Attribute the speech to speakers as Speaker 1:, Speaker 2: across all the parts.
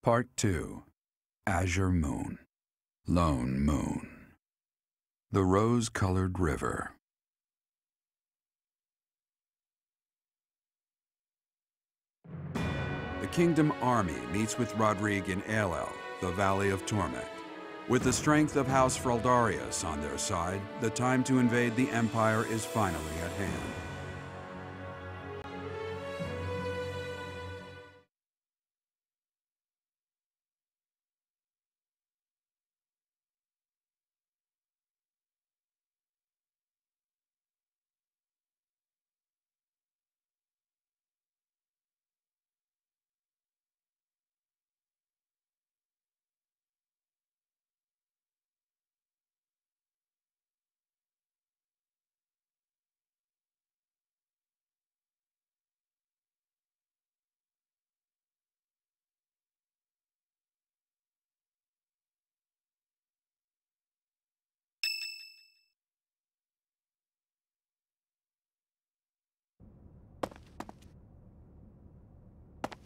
Speaker 1: Part 2. Azure Moon. Lone Moon. The Rose-Colored River. The Kingdom Army meets with Rodrigue in Elel, the Valley of Torment. With the strength of House Fraldarius on their side, the time to invade the Empire is finally at hand.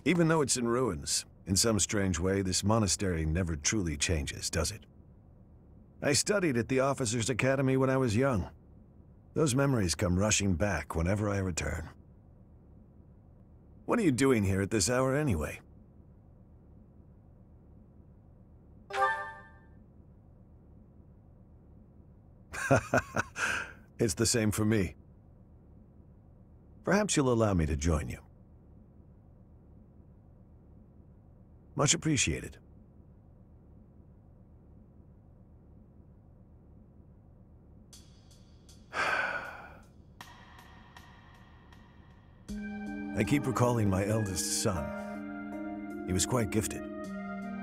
Speaker 2: Even though it's in ruins, in some strange way, this monastery never truly changes, does it? I studied at the Officers' Academy when I was young. Those memories come rushing back whenever I return. What are you doing here at this hour anyway? It's the same for me. Perhaps you'll allow me to join you. Much appreciated. I keep recalling my eldest son. He was quite gifted.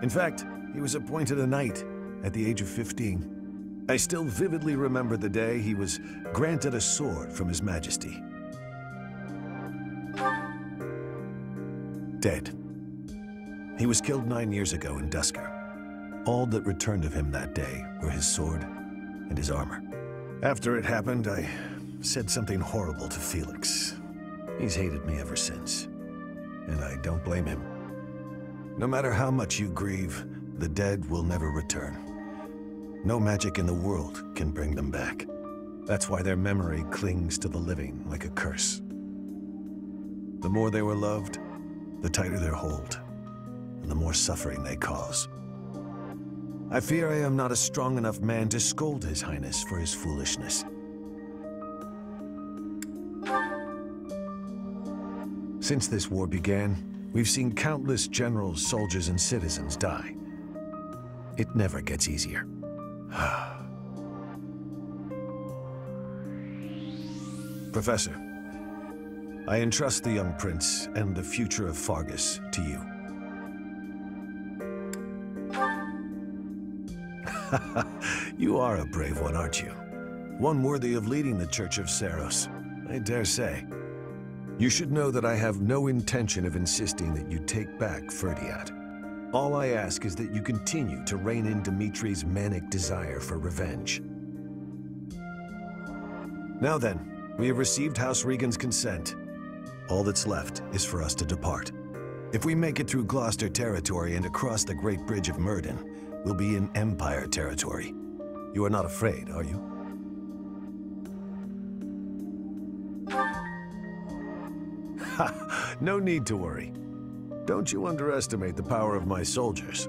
Speaker 2: In fact, he was appointed a knight at the age of 15. I still vividly remember the day he was granted a sword from His Majesty. Dead. He was killed 9 years ago in Dusker. All that returned of him that day were his sword and his armor. After it happened, I said something horrible to Felix. He's hated me ever since, and I don't blame him. No matter how much you grieve, the dead will never return. No magic in the world can bring them back. That's why their memory clings to the living like a curse. The more they were loved, the tighter their hold, and the more suffering they cause. I fear I am not a strong enough man to scold His Highness for his foolishness. Since this war began, we've seen countless generals, soldiers, and citizens die. It never gets easier. Professor, I entrust the young prince and the future of Fargus to you. You are a brave one, aren't you? One worthy of leading the Church of Seiros, I dare say. You should know that I have no intention of insisting that you take back Ferdiat. All I ask is that you continue to rein in Dimitri's manic desire for revenge. Now then, we have received House Regan's consent. All that's left is for us to depart. If we make it through Gloucester territory and across the Great Bridge of Myrddin, we'll be in Empire territory. You are not afraid, are you? Ha! No need to worry. Don't you underestimate the power of my soldiers.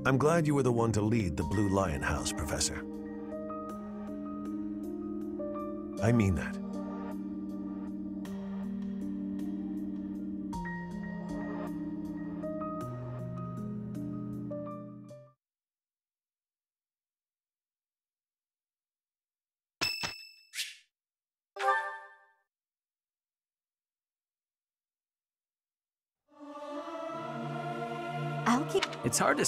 Speaker 2: I'm glad you were the one to lead the Blue Lion House, Professor. I mean that.
Speaker 3: It's hard to...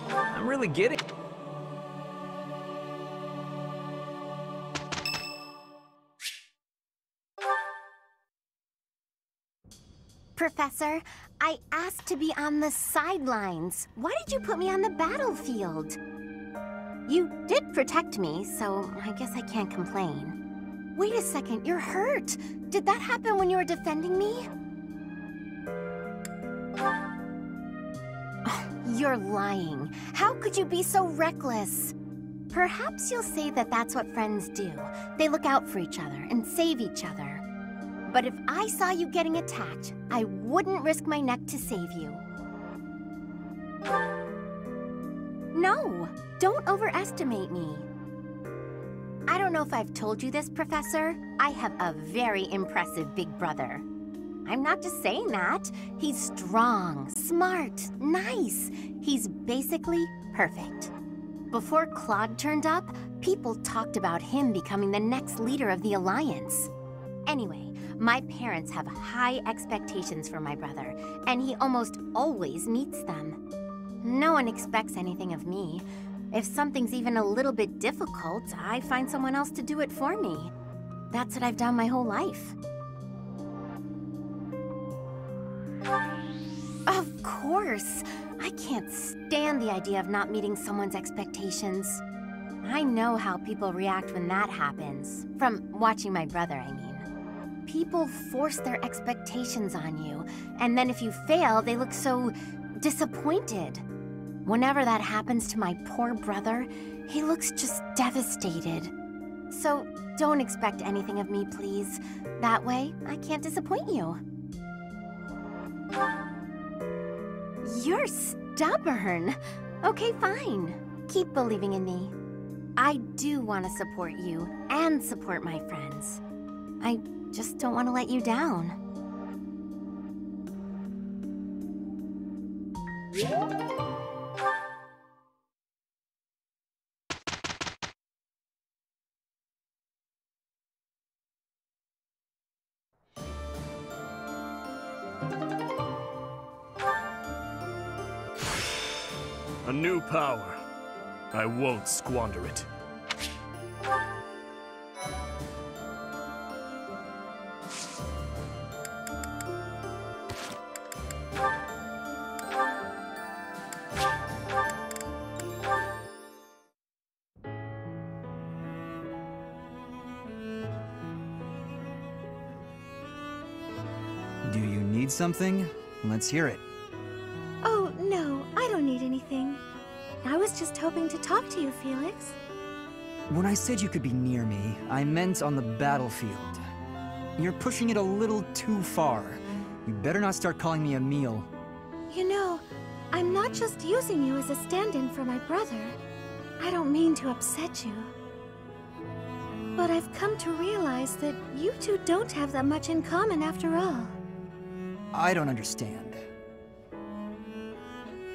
Speaker 3: I'm really getting...
Speaker 4: Professor, I asked to be on the sidelines. Why did you put me on the battlefield? You did protect me, so I guess I can't complain. Wait a second, you're hurt. Did that happen when you were defending me? You're lying. How could you be so reckless? Perhaps you'll say that that's what friends do. They look out for each other and save each other. But if I saw you getting attacked, I wouldn't risk my neck to save you. No, don't overestimate me. I don't know if I've told you this, Professor. I have a very impressive big brother. I'm not just saying that. He's strong, smart, nice. He's basically perfect. Before Claude turned up, people talked about him becoming the next leader of the Alliance. Anyway, my parents have high expectations for my brother, and he almost always meets them. No one expects anything of me. If something's even a little bit difficult, I find someone else to do it for me. That's what I've done my whole life. Of course! I can't stand the idea of not meeting someone's expectations. I know how people react when that happens. From watching my brother, I mean. People force their expectations on you, and then if you fail, they look so disappointed. Whenever that happens to my poor brother, he looks just devastated. So don't expect anything of me, please. That way, I can't disappoint you. You're stubborn. Okay, fine. Keep believing in me. I do want to support you and support my friends. I just don't want to let you down.
Speaker 5: A new power. I won't squander it.
Speaker 3: Do you need something? Let's hear it.
Speaker 6: Oh, no, I don't need anything. I was just hoping to talk to you, Felix.
Speaker 3: When I said you could be near me, I meant on the battlefield. You're pushing it a little too far. You better not start calling me Emile.
Speaker 6: You know, I'm not just using you as a stand-in for my brother. I don't mean to upset you. But I've come to realize that you two don't have that much in common after all.
Speaker 3: I don't understand.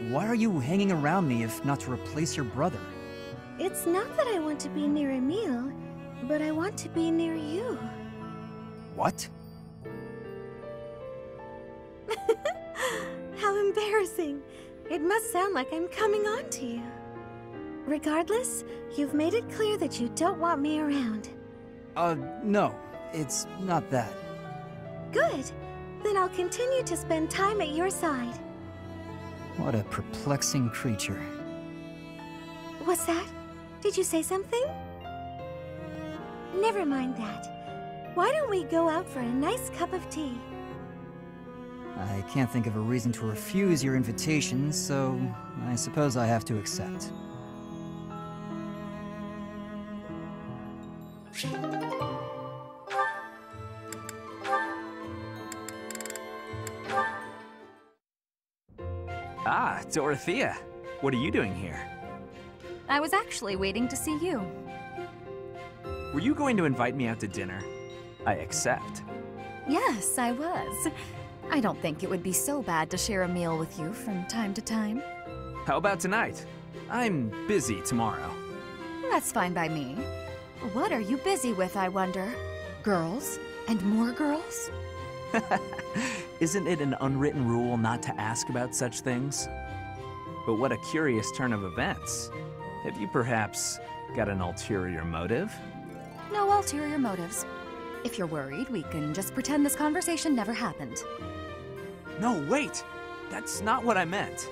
Speaker 3: Why are you hanging around me if not to replace your brother?
Speaker 6: It's not that I want to be near Emile, but I want to be near you.
Speaker 3: What?
Speaker 6: How embarrassing. It must sound like I'm coming on to you. Regardless, you've made it clear that you don't want me around.
Speaker 3: No. It's not that.
Speaker 6: Good. Then I'll continue to spend time at your side.
Speaker 3: What a perplexing creature.
Speaker 6: What's that? Did you say something? Never mind that. Why don't we go out for a nice cup of tea?
Speaker 3: I can't think of a reason to refuse your invitation, so I suppose I have to accept.
Speaker 7: Ah, Dorothea. What are you doing here?
Speaker 8: I was actually waiting to see you.
Speaker 7: Were you going to invite me out to dinner? I accept.
Speaker 8: Yes, I was. I don't think it would be so bad to share a meal with you from time to time.
Speaker 7: How about tonight? I'm busy tomorrow.
Speaker 8: That's fine by me. What are you busy with, I wonder? Girls? And more girls?
Speaker 7: Isn't it an unwritten rule not to ask about such things? But what a curious turn of events. Have you perhaps got an ulterior motive?
Speaker 8: No ulterior motives. If you're worried, we can just pretend this conversation never happened.
Speaker 7: No, wait! That's not what I meant.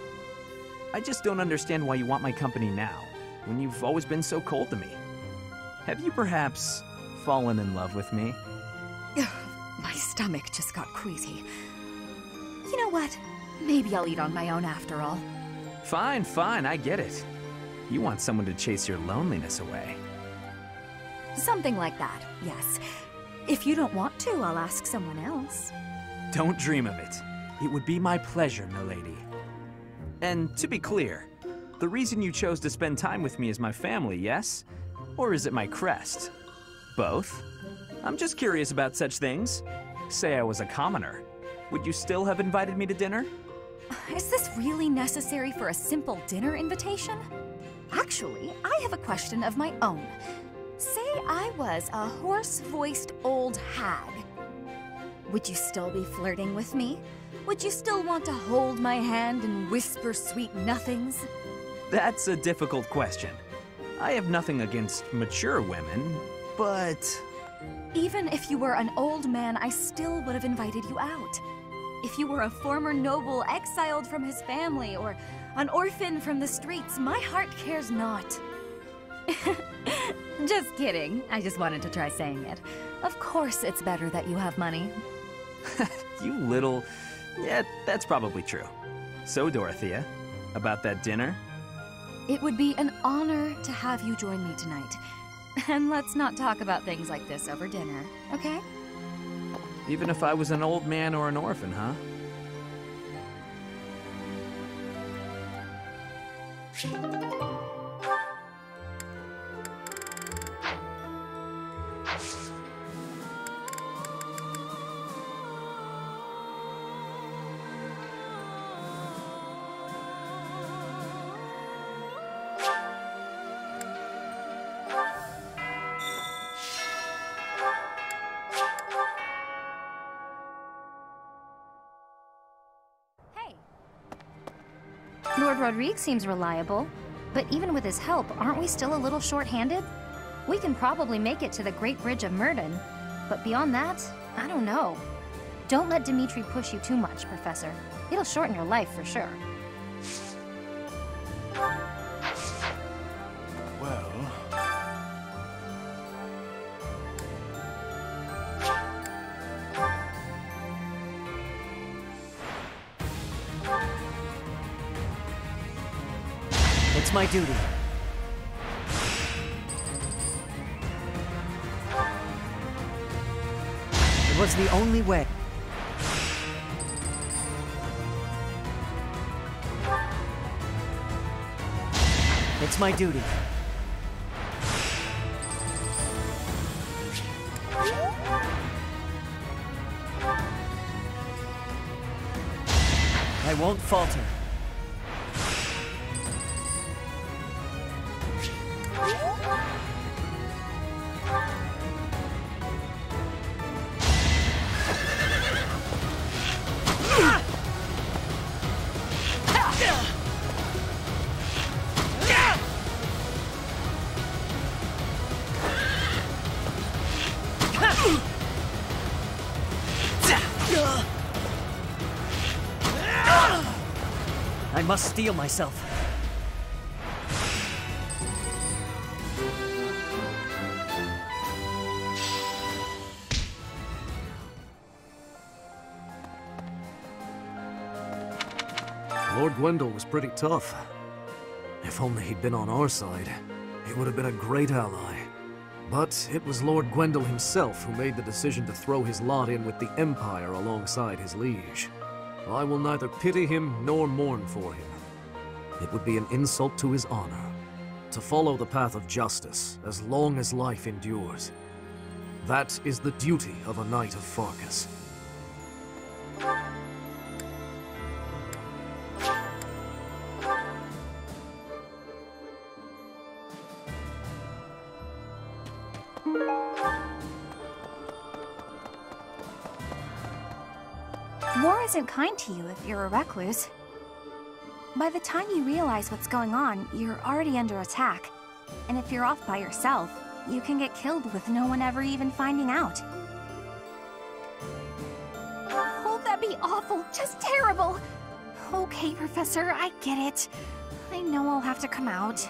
Speaker 7: I just don't understand why you want my company now, when you've always been so cold to me. Have you perhaps fallen in love with me?
Speaker 8: My stomach just got queasy. You know what? Maybe I'll eat on my own after all.
Speaker 7: Fine, fine, I get it. You want someone to chase your loneliness away.
Speaker 8: Something like that, yes. If you don't want to, I'll ask someone else.
Speaker 7: Don't dream of it. It would be my pleasure, milady. And to be clear, the reason you chose to spend time with me is my family, yes? Or is it my crest? Both? I'm just curious about such things. Say I was a commoner. Would you still have invited me to dinner?
Speaker 8: Is this really necessary for a simple dinner invitation? Actually, I have a question of my own. Say I was a hoarse-voiced old hag. Would you still be flirting with me? Would you still want to hold my hand and whisper sweet nothings?
Speaker 7: That's a difficult question. I have nothing against mature women, but...
Speaker 8: Even if you were an old man, I still would have invited you out. If you were a former noble exiled from his family, or an orphan from the streets, my heart cares not. Just kidding. I just wanted to try saying it. Of course it's better that you have money.
Speaker 7: You little... Yeah, that's probably true. So, Dorothea, about that dinner?
Speaker 8: It would be an honor to have you join me tonight. And let's not talk about things like this over dinner, okay?
Speaker 7: Even if I was an old man or an orphan, huh?
Speaker 9: Lord Rodrigue seems reliable, but even with his help, aren't we still a little short-handed? We can probably make it to the Great Bridge of Murden, but beyond that, I don't know. Don't let Dimitri push you too much, Professor. It'll shorten your life for sure.
Speaker 2: Well...
Speaker 3: It's my duty. It was the only way. It's my duty. I won't falter. I must steel myself.
Speaker 10: Lord Gwendol was pretty tough. If only he'd been on our side, he would have been a great ally. But it was Lord Gwendol himself who made the decision to throw his lot in with the Empire alongside his liege. I will neither pity him nor mourn for him. It would be an insult to his honor to follow the path of justice as long as life endures. That is the duty of a Knight of Farkas.
Speaker 9: War isn't kind to you if you're a recluse. By the time you realize what's going on, you're already under attack. And if you're off by yourself, you can get killed with no one ever even finding out.
Speaker 6: Oh, that'd be awful. Just terrible. Okay, Professor, I get it. I know I'll have to come out.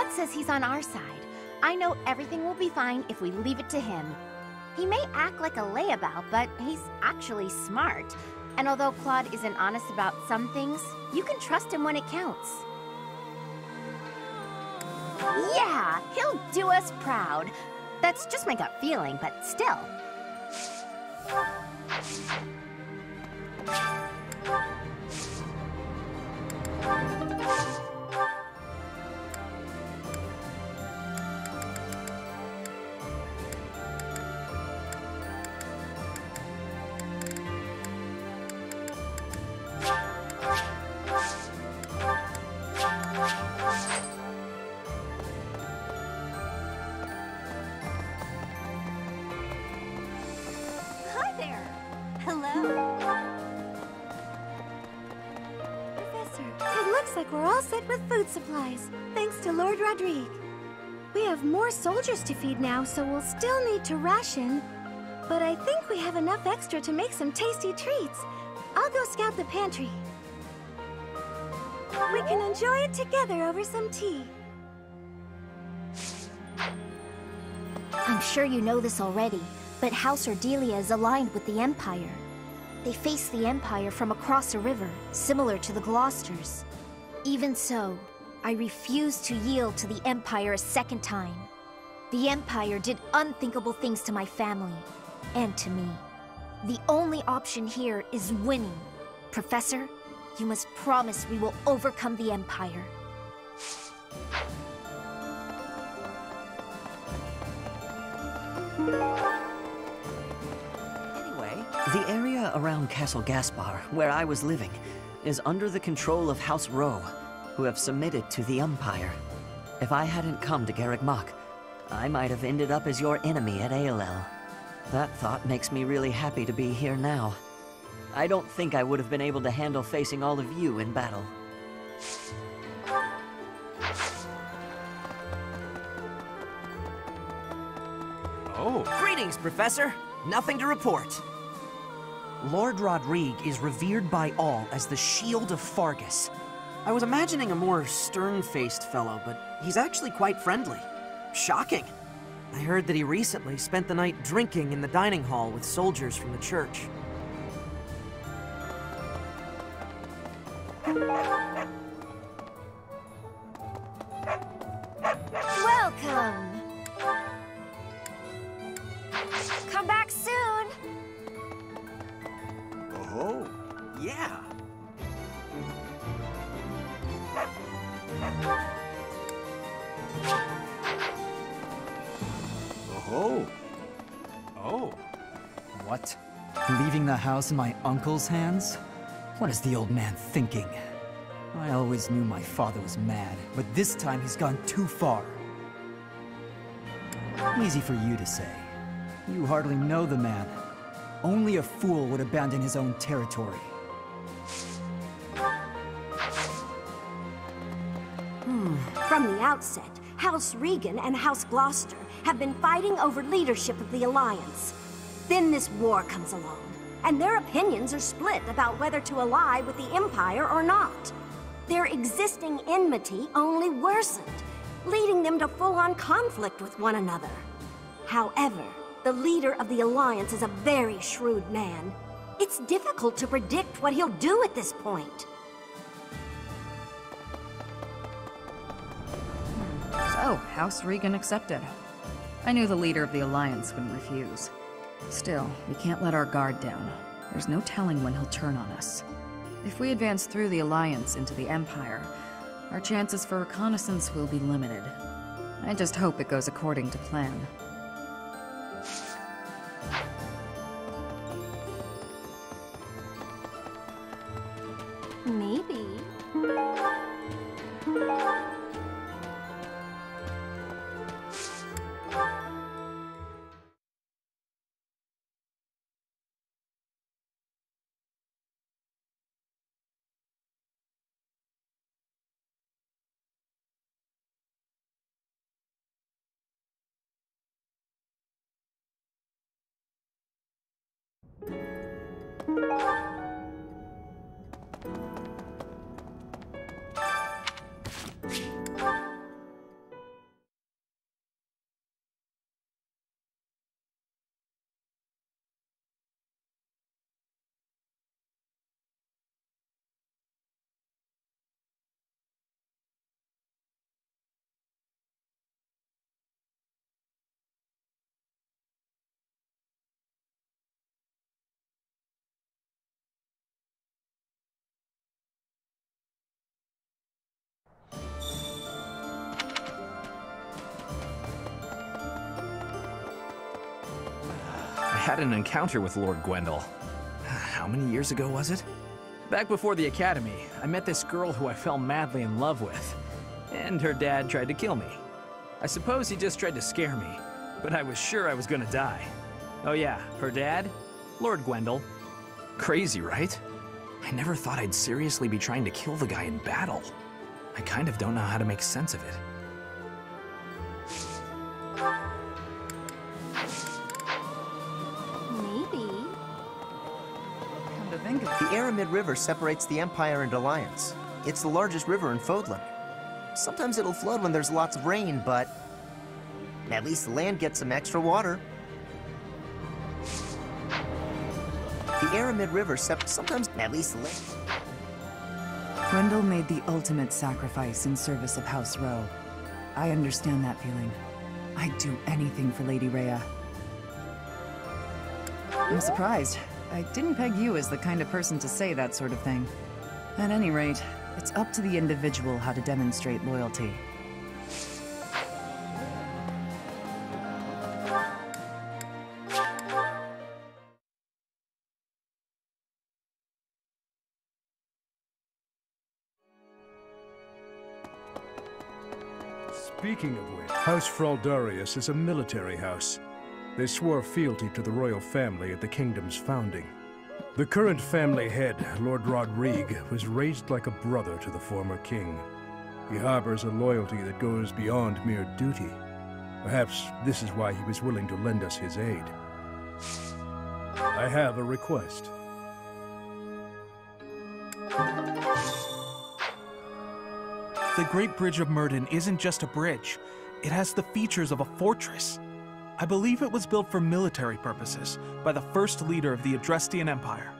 Speaker 4: Dad says he's on our side. I know everything will be fine if we leave it to him. He may act like a layabout, but he's actually smart. And although Claude isn't honest about some things, you can trust him when it counts. Yeah, he'll do us proud. That's just my gut feeling, but still.
Speaker 6: We're all set with food supplies, thanks to Lord Rodrigue. We have more soldiers to feed now, so we'll still need to ration. But I think we have enough extra to make some tasty treats. I'll go scout the pantry. We can enjoy it together over some tea.
Speaker 9: I'm sure you know this already, but House Ordelia is aligned with the Empire. They face the Empire from across a river, similar to the Gloucesters. Even so, I refuse to yield to the Empire a second time. The Empire did unthinkable things to my family, and to me. The only option here is winning. Professor, you must promise we will overcome the Empire.
Speaker 11: Anyway, the area around Castle Gaspar, where I was living, is under the control of House Rowe, who have submitted to the Empire. If I hadn't come to Garreg Mach, I might have ended up as your enemy at ALL. That thought makes me really happy to be here now. I don't think I would have been able to handle facing all of you in battle.
Speaker 7: Oh.
Speaker 12: Greetings, Professor. Nothing to report.
Speaker 13: Lord Rodrigue is revered by all as the Shield of Fargus. I was imagining a more stern-faced fellow, but he's actually quite friendly. Shocking. I heard that he recently spent the night drinking in the dining hall with soldiers from the church.
Speaker 9: Welcome! Come back soon!
Speaker 2: Oh,
Speaker 12: Yeah.
Speaker 2: oh.
Speaker 3: Oh. What? Leaving the house in my uncle's hands? What is the old man thinking? I always knew my father was mad, but this time he's gone too far. Easy for you to say. You hardly know the man. Only a fool would abandon his own territory.
Speaker 14: From the outset, House Regan and House Gloucester have been fighting over leadership of the Alliance. Then this war comes along, and their opinions are split about whether to ally with the Empire or not. Their existing enmity only worsened, leading them to full-on conflict with one another. However, the leader of the Alliance is a very shrewd man. It's difficult to predict what he'll do at this point.
Speaker 15: So, House Regan accepted. I knew the leader of the Alliance wouldn't refuse. Still, we can't let our guard down. There's no telling when he'll turn on us. If we advance through the Alliance into the Empire, our chances for reconnaissance will be limited. I just hope it goes according to plan.
Speaker 4: Maybe.
Speaker 7: had an encounter with Lord Gwendol. How many years ago was it? Back before the academy, I met this girl who I fell madly in love with, and her dad tried to kill me. I suppose he just tried to scare me, but I was sure I was gonna die. Oh yeah, her dad? Lord Gwendol. Crazy, right? I never thought I'd seriously be trying to kill the guy in battle. I kind of don't know how to make sense of it.
Speaker 16: The Aramid River separates the Empire and Alliance. It's the largest river in Fodlan. Sometimes it'll flood when there's lots of rain, but at least the land gets some extra water. The Aramid River sometimes at least the land.
Speaker 17: Gwendol made the ultimate sacrifice in service of House Rowe. I understand that feeling. I'd do anything for Lady Rhea. I'm surprised. I didn't peg you as the kind of person to say that sort of thing. At any rate, it's up to the individual how to demonstrate loyalty.
Speaker 18: Speaking of which, House Fraldarius is a military house. They swore fealty to the royal family at the kingdom's founding. The current family head, Lord Rodrigue, was raised like a brother to the former king. He harbors a loyalty that goes beyond mere duty. Perhaps this is why he was willing to lend us his aid. I have a request.
Speaker 19: The Great Bridge of Myrden isn't just a bridge. It has the features of a fortress. I believe it was built for military purposes by the first leader of the Adrestian Empire.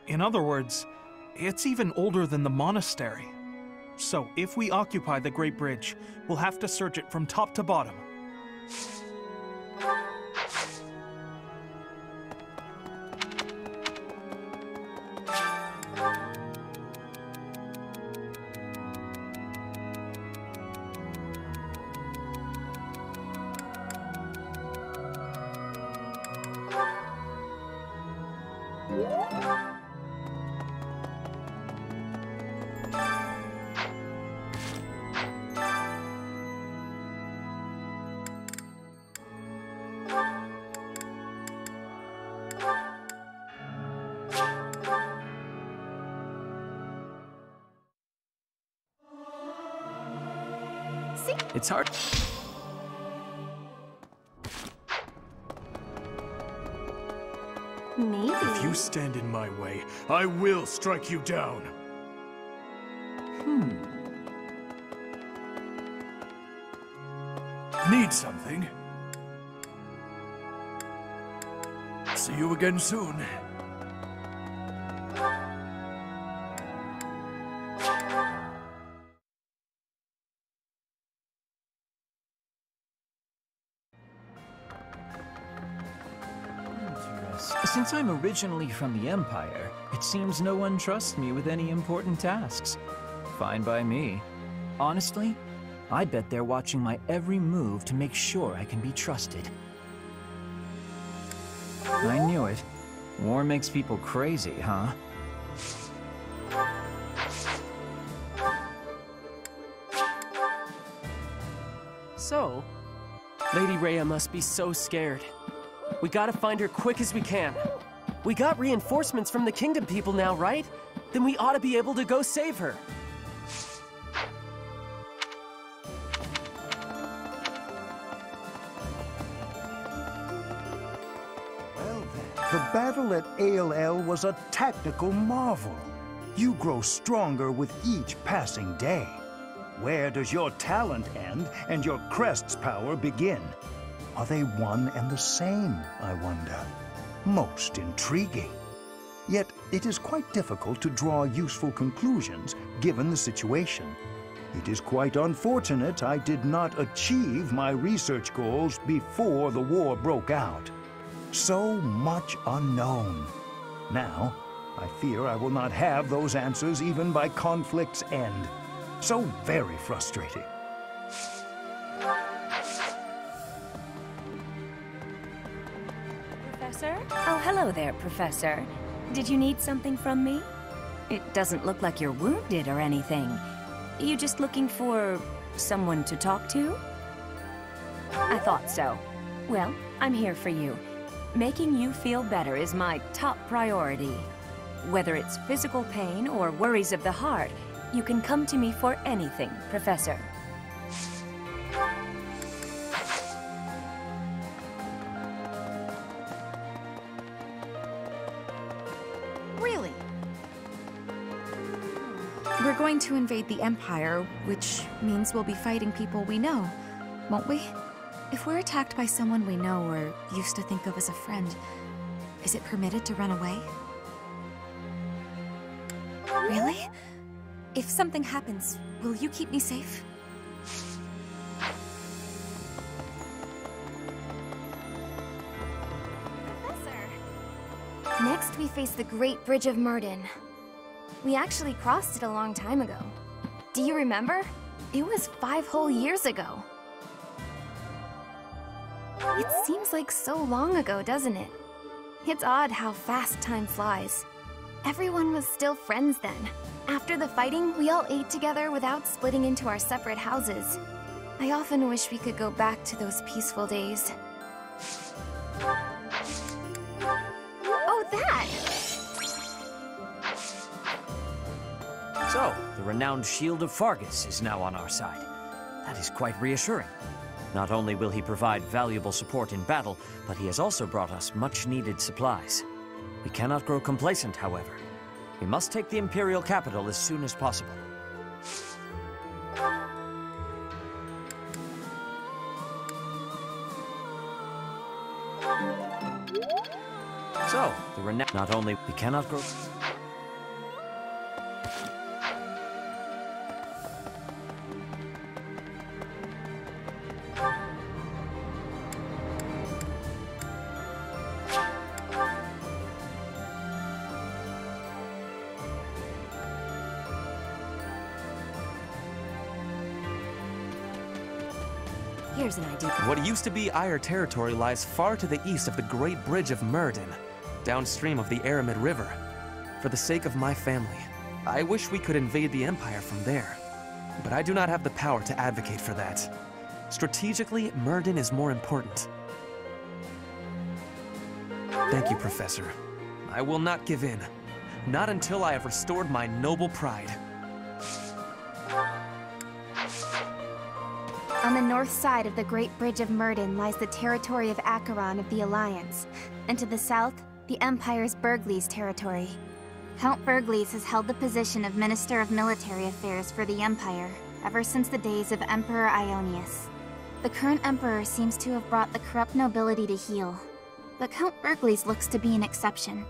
Speaker 19: In other words, it's even older than the monastery. So if we occupy the Great Bridge, we'll have to search it from top to bottom.
Speaker 7: It's hard.
Speaker 4: Maybe.
Speaker 5: If you stand in my way, I will strike you down.
Speaker 18: Need something? See you again soon.
Speaker 20: Since I'm originally from the Empire, it seems no one trusts me with any important tasks. Fine by me. Honestly, I bet they're watching my every move to make sure I can be trusted. I knew it. War makes people crazy, huh?
Speaker 21: So, Lady Rhea must be so scared. We gotta find her quick as we can. We got reinforcements from the Kingdom people now, right? Then we ought to be able to go save her.
Speaker 22: Well then, the battle at ALL was a tactical marvel. You grow stronger with each passing day. Where does your talent end and your crest's power begin? Are they one and the same, I wonder? Most intriguing. Yet it is quite difficult to draw useful conclusions given the situation. It is quite unfortunate I did not achieve my research goals before the war broke out. So much unknown. Now, I fear I will not have those answers even by conflict's end. So very frustrating.
Speaker 6: Professor?
Speaker 1: Oh, hello there, Professor. Did you need something from me? It doesn't look like you're wounded or anything. You just looking for someone to talk to? I thought so. Well, I'm here for you. Making you feel better is my top priority. Whether it's physical pain or worries of the heart, you can come to me for anything, Professor.
Speaker 17: Really? We're going to invade the Empire, which means we'll be fighting people we know, won't we? If we're attacked by someone we know or used to think of as a friend, is it permitted to run away? Really? If something happens, will you keep me safe?
Speaker 9: Next, we face the Great Bridge of Murden. We actually crossed it a long time ago. Do you remember? It was 5 whole years ago. It seems like so long ago, doesn't it? It's odd how fast time flies. Everyone was still friends then. After the fighting, we all ate together without splitting into our separate houses. I often wish we could go back to those peaceful days. Oh, that!
Speaker 20: So, the renowned Shield of Fargus is now on our side. That is quite reassuring. Not only will he provide valuable support in battle, but he has also brought us much-needed supplies. We cannot grow complacent, however. We must take the Imperial capital as soon as possible. So, the renowned... Not only we cannot grow...
Speaker 1: Here's an idea.
Speaker 8: What used to be Eyre territory lies far to the east of the Great Bridge of Murden, downstream of the Aramid River. For the sake of my family, I wish we could invade the Empire from there. But I do not have the power to advocate for that. Strategically, Murden is more important. Thank you, Professor. I will not give in. Not until I have restored my noble pride.
Speaker 9: On the north side of the Great Bridge of Murden lies the territory of Acheron of the Alliance, and to the south, the Empire's Burgleys territory. Count Burgleys has held the position of Minister of Military Affairs for the Empire ever since the days of Emperor Ionius. The current Emperor seems to have brought the corrupt nobility to heel, but Count Burgleys looks to be an exception.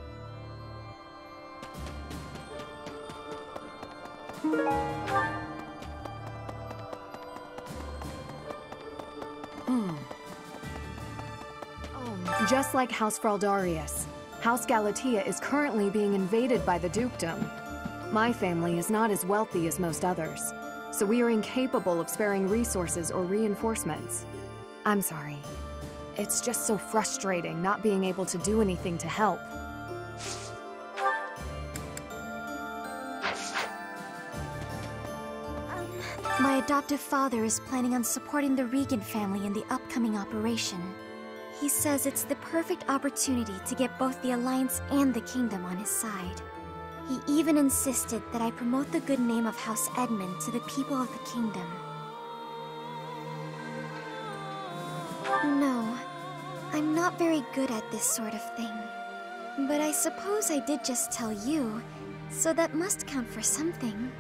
Speaker 23: Just like House Fraldarius, House Galatea is currently being invaded by the dukedom. My family is not as wealthy as most others, so we are incapable of sparing resources or reinforcements. I'm sorry. It's just so frustrating not being able to do anything to help.
Speaker 9: My adoptive father is planning on supporting the Regan family in the upcoming operation. He says it's the perfect opportunity to get both the Alliance and the Kingdom on his side. He even insisted that I promote the good name of House Edmund to the people of the Kingdom. No, I'm not very good at this sort of thing. But I suppose I did just tell you, so that must count for something.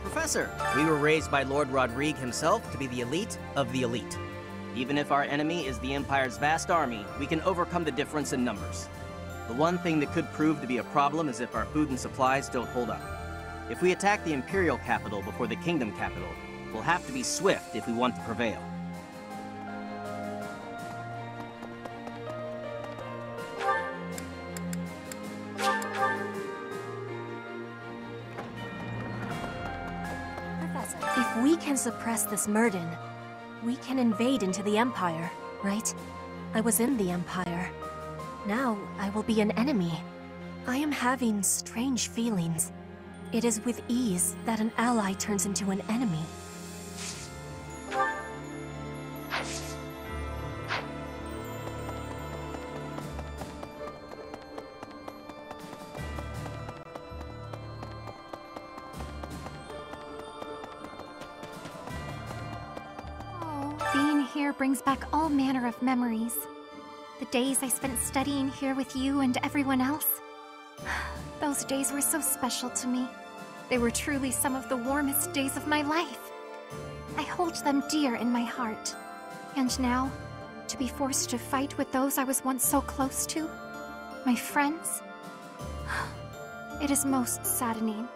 Speaker 24: Professor, we were raised by Lord Rodrigue himself to be the elite of the elite. Even if our enemy is the Empire's vast army, we can overcome the difference in numbers. The one thing that could prove to be a problem is if our food and supplies don't hold up. If we attack the Imperial capital before the Kingdom capital, we'll have to be swift if we want to prevail.
Speaker 9: Professor,
Speaker 10: we can suppress this Murden, we can invade into the Empire, right? I was in the Empire. Now I will be an enemy. I am having strange feelings. It is with ease that an ally turns into an enemy.
Speaker 9: Being here brings back all manner of memories. The days I spent studying here with you and everyone else. Those days were so special to me. They were truly some of the warmest days of my life. I hold them dear in my heart. And now, to be forced to fight with those I was once so close to, my friends, it is most saddening.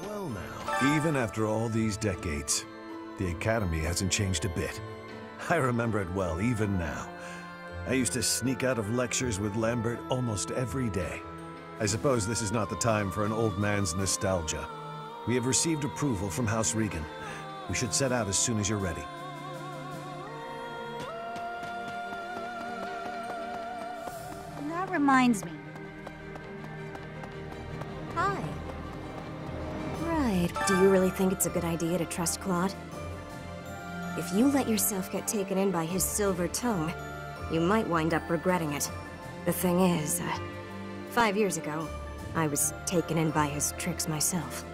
Speaker 2: Well now, even after all these decades, the Academy hasn't changed a bit. I remember it well, even now. I used to sneak out of lectures with Lambert almost every day. I suppose this is not the time for an old man's nostalgia. We have received approval from House Regan. We should set out as soon as you're ready.
Speaker 11: That reminds me.
Speaker 10: Hi.
Speaker 11: Right. Do you really think it's a good idea to trust Claude? If you let yourself get taken in by his silver tongue, you might wind up regretting it. The thing is, 5 years ago, I was taken in by his tricks myself.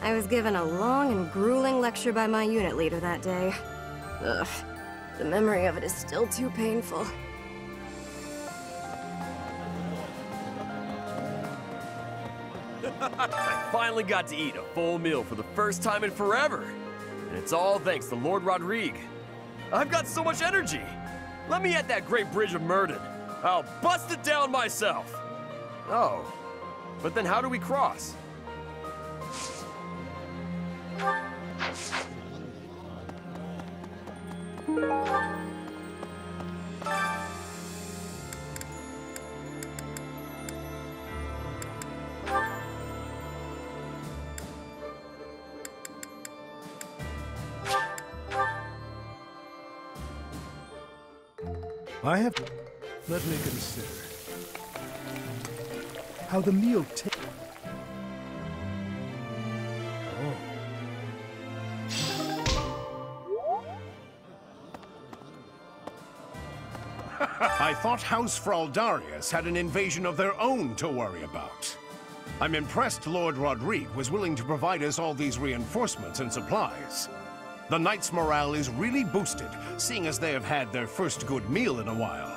Speaker 11: I was given a long and grueling lecture by my unit leader that day. Ugh, the memory of it is still too painful.
Speaker 12: I finally got to eat a full meal for the first time in forever. And it's all thanks to Lord Rodrigue. I've got so much energy. Let me at that great bridge of Murden. I'll bust it down myself. Oh, but then how do we cross?
Speaker 18: I have... Let me consider. How the meal
Speaker 13: I thought House Fraldarius had an invasion of their own to worry about. I'm impressed Lord Rodrigue was willing to provide us all these reinforcements and supplies. The Knights' morale is really boosted, seeing as they have had their first good meal in a while.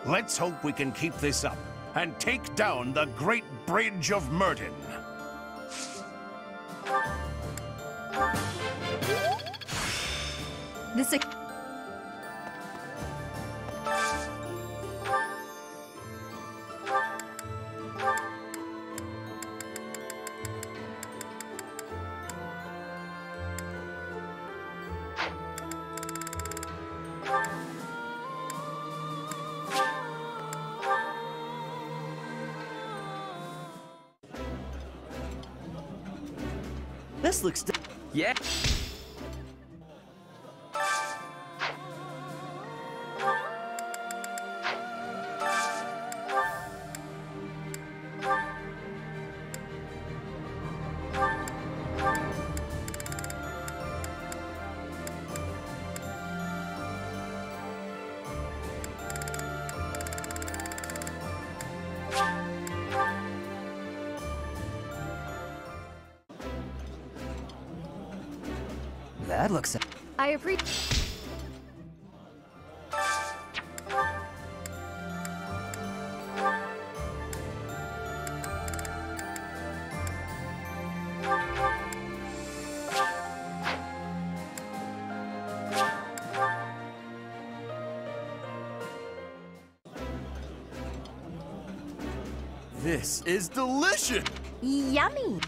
Speaker 13: Let's hope we can keep this up and take down the Great Bridge of Murden.
Speaker 15: This
Speaker 24: This looks yeah.
Speaker 3: That looks...
Speaker 9: I appreciate...
Speaker 12: This is delicious!
Speaker 10: Yummy!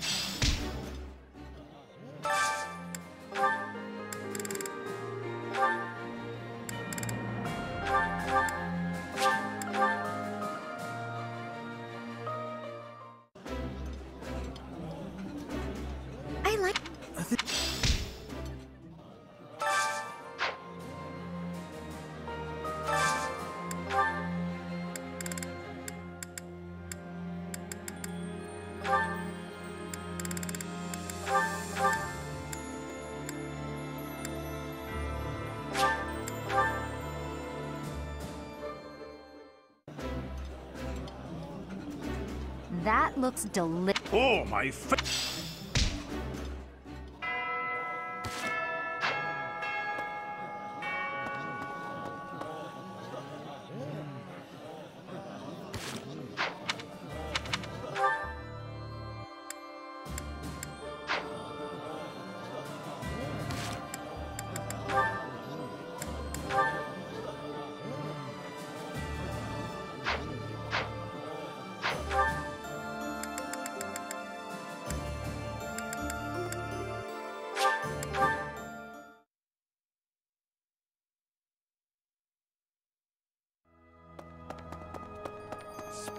Speaker 9: That looks delicious.
Speaker 13: Oh, my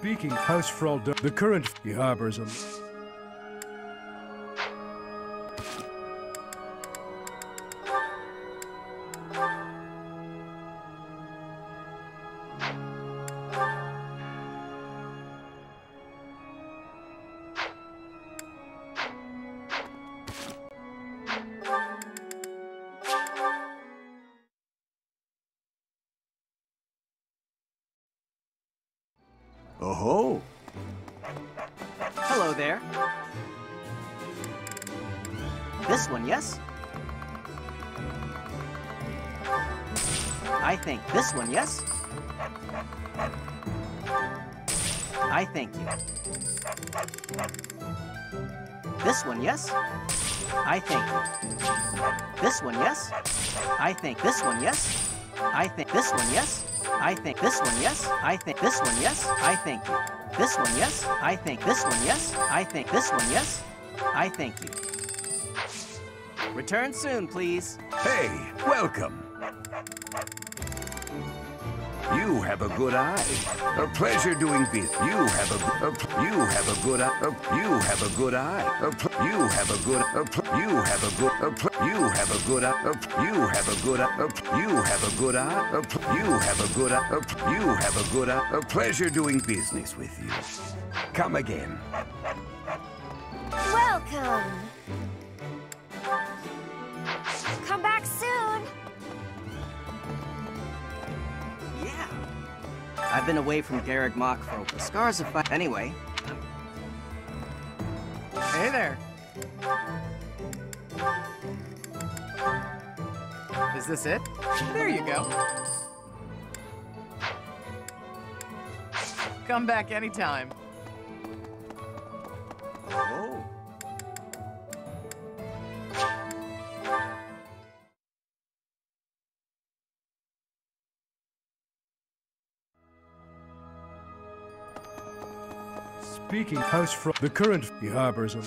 Speaker 18: Speaking House Fraldar, the current he harbors a...
Speaker 7: Oh-ho!
Speaker 24: Hello there. This one, yes? I think this one, yes? I thank you. This one, yes? I thank you. This one, yes? I think this one, yes? I think this one, yes? I think this one, yes? I think this one, yes? I thank you. This one, yes? I think this one, yes? I think this one, yes? I thank you. Return soon, please.
Speaker 7: Hey, welcome. You have a good eye. A pleasure doing business. You have a good eye. You have a good eye. You have a good eye. You have a good eye. You have a good eye. You have a good eye. You have a good eye. You have a good eye. A pleasure doing business with you. Come again.
Speaker 10: Welcome! Come back soon!
Speaker 24: Yeah. I've been away from Garreg Mach for the scars of fight. Anyway.
Speaker 14: Hey there. Is this it? There you go. Come back anytime.
Speaker 7: Oh.
Speaker 18: Speaking House from the current he harbors a...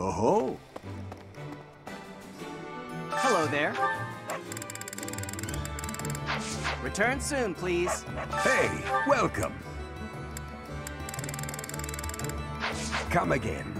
Speaker 7: Oh-ho!
Speaker 24: Hello there. Return soon, please.
Speaker 7: Hey, welcome. Come again.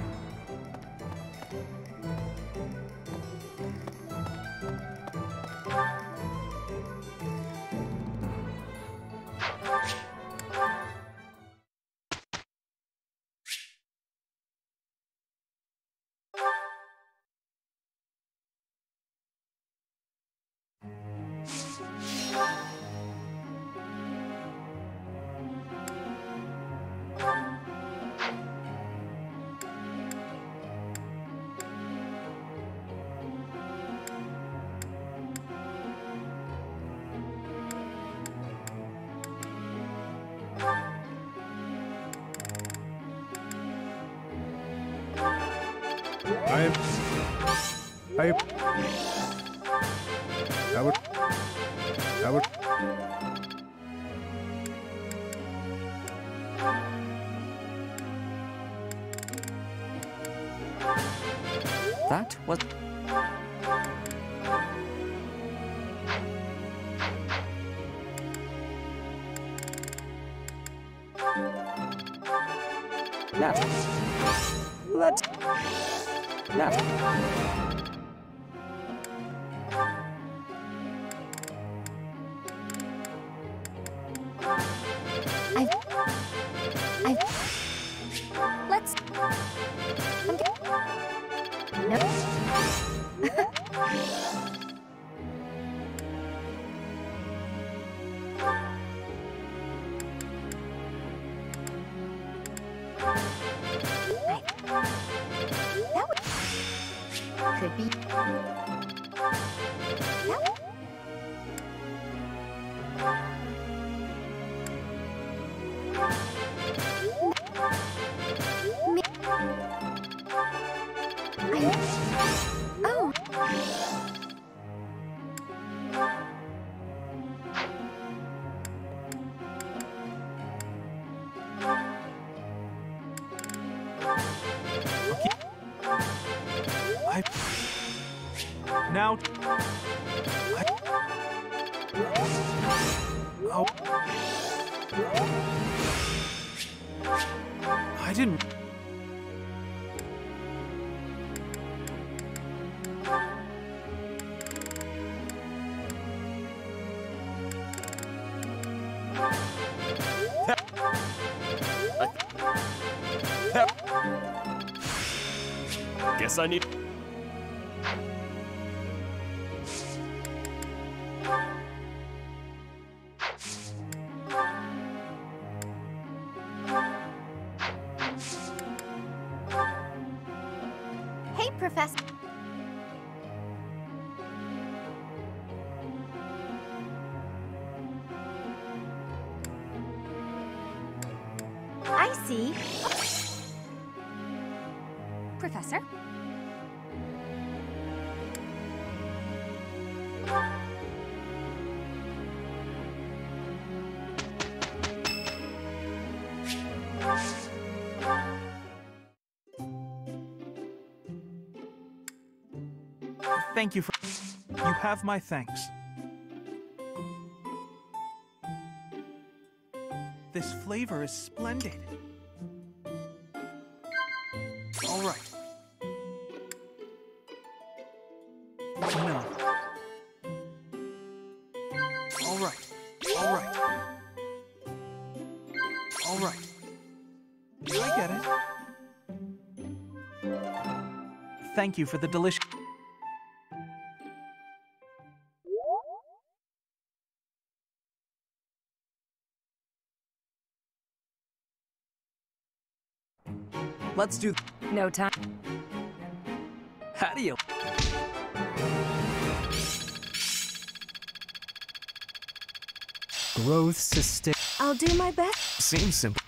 Speaker 8: That was...
Speaker 20: Now. Let's... Now.
Speaker 9: Let's... No. Could be. Oh.
Speaker 4: Now... Oh. I didn't...
Speaker 12: Guess I need...
Speaker 6: Hey, Professor. I see.
Speaker 9: Professor?
Speaker 4: Thank you for... You have my thanks. This flavor is splendid. All right. No. All right. All right. All right. I get it. Thank you for the delicious...
Speaker 3: Let's do...
Speaker 1: No time.
Speaker 3: How do you... Growth sustain...
Speaker 6: I'll do my best.
Speaker 3: Seems simple.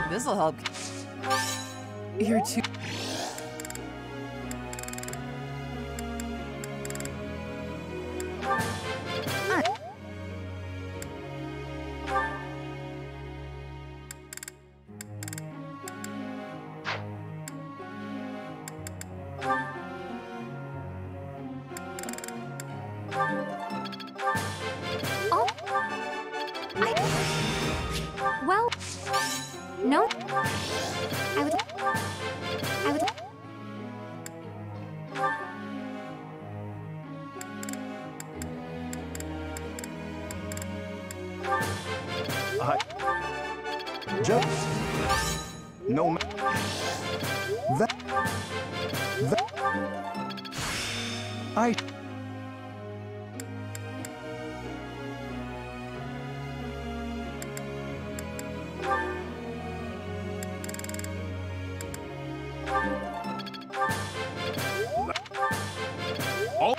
Speaker 14: This'll help. You're too...
Speaker 6: Well, no. I would.
Speaker 22: Just no. That. I.
Speaker 13: Oh.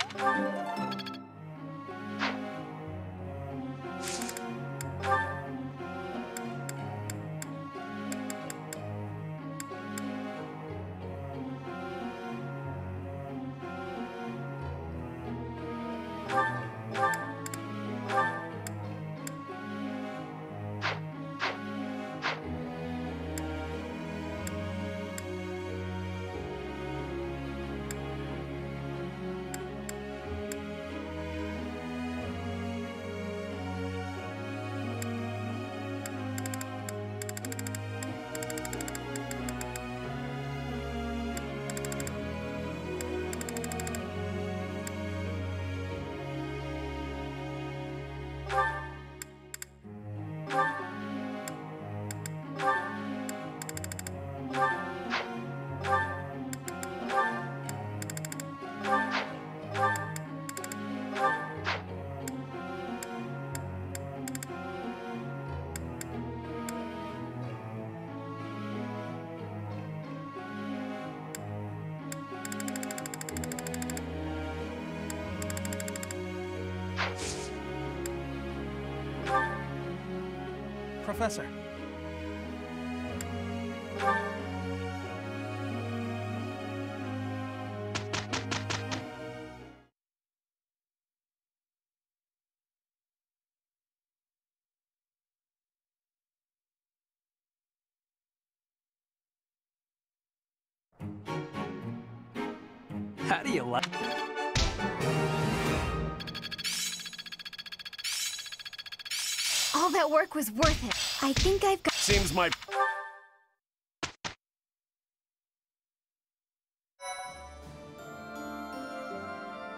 Speaker 4: Professor.
Speaker 8: How do you like?
Speaker 6: All that work was worth it. I think I've got.
Speaker 13: Seems my...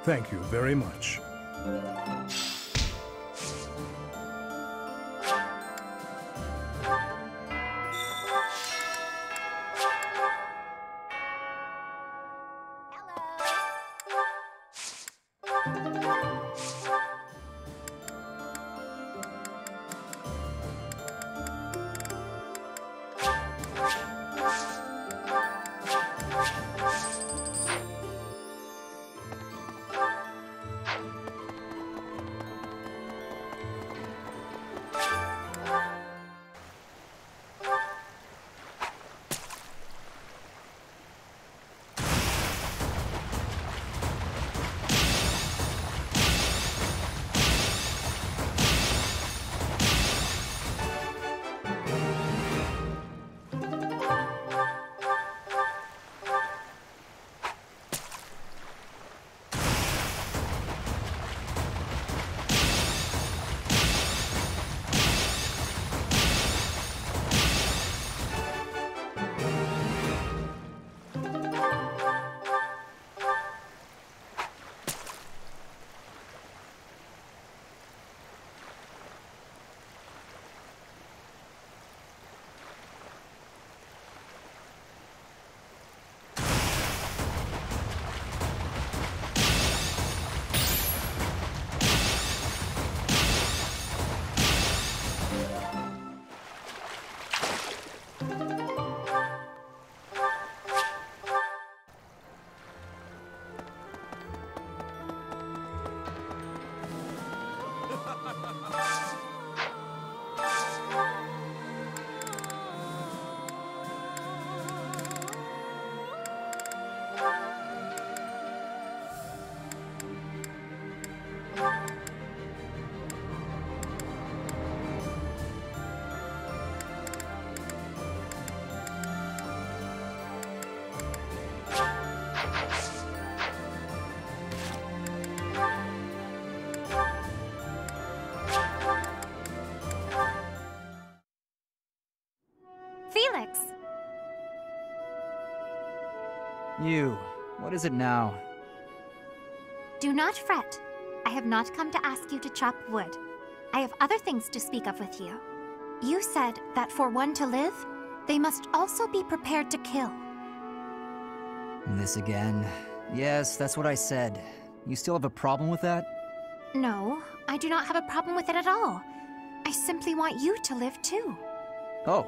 Speaker 18: Thank you very much.
Speaker 5: Felix!
Speaker 3: You, what is it now?
Speaker 5: Do not fret. I have not come to ask you to chop wood. I have other things to speak of with you. You said that for one to live, they must also be prepared to kill.
Speaker 3: This again. Yes, that's what I said. You still have a problem with that?
Speaker 5: No, I do not have a problem with it at all. I simply want you to live too.
Speaker 3: Oh,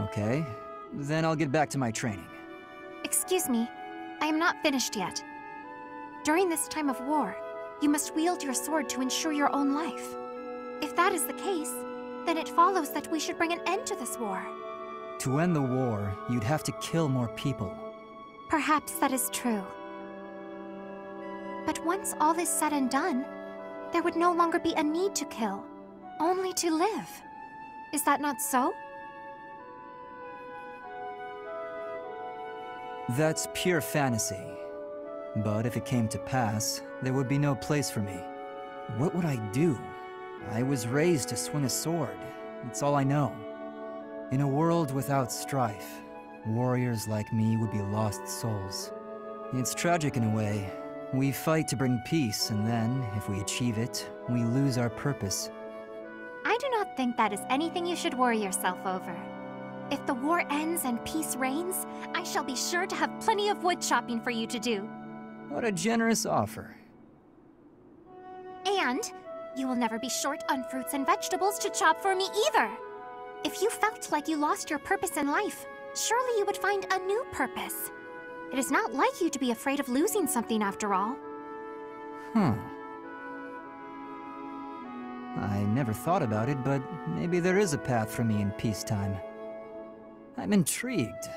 Speaker 3: okay. Then I'll get back to my training.
Speaker 5: Excuse me, I am not finished yet. During this time of war, you must wield your sword to ensure your own life. If that is the case, then it follows that we should bring an end to this war.
Speaker 3: To end the war, you'd have to kill more people.
Speaker 5: Perhaps that is true. But once all is said and done, there would no longer be a need to kill, only to live. Is that not so?
Speaker 3: That's pure fantasy. But if it came to pass, there would be no place for me. What would I do? I was raised to swing a sword. It's all I know. In a world without strife, warriors like me would be lost souls. It's tragic in a way. We fight to bring peace, and then, if we achieve it, we lose our purpose.
Speaker 5: I do not think that is anything you should worry yourself over. If the war ends and peace reigns, I shall be sure to have plenty of wood chopping for you to do.
Speaker 3: What a generous offer.
Speaker 5: And you will never be short on fruits and vegetables to chop for me either. If you felt like you lost your purpose in life, surely you would find a new purpose. It is not like you to be afraid of losing something after all.
Speaker 3: I never thought about it, but maybe there is a path for me in peacetime. I'm intrigued.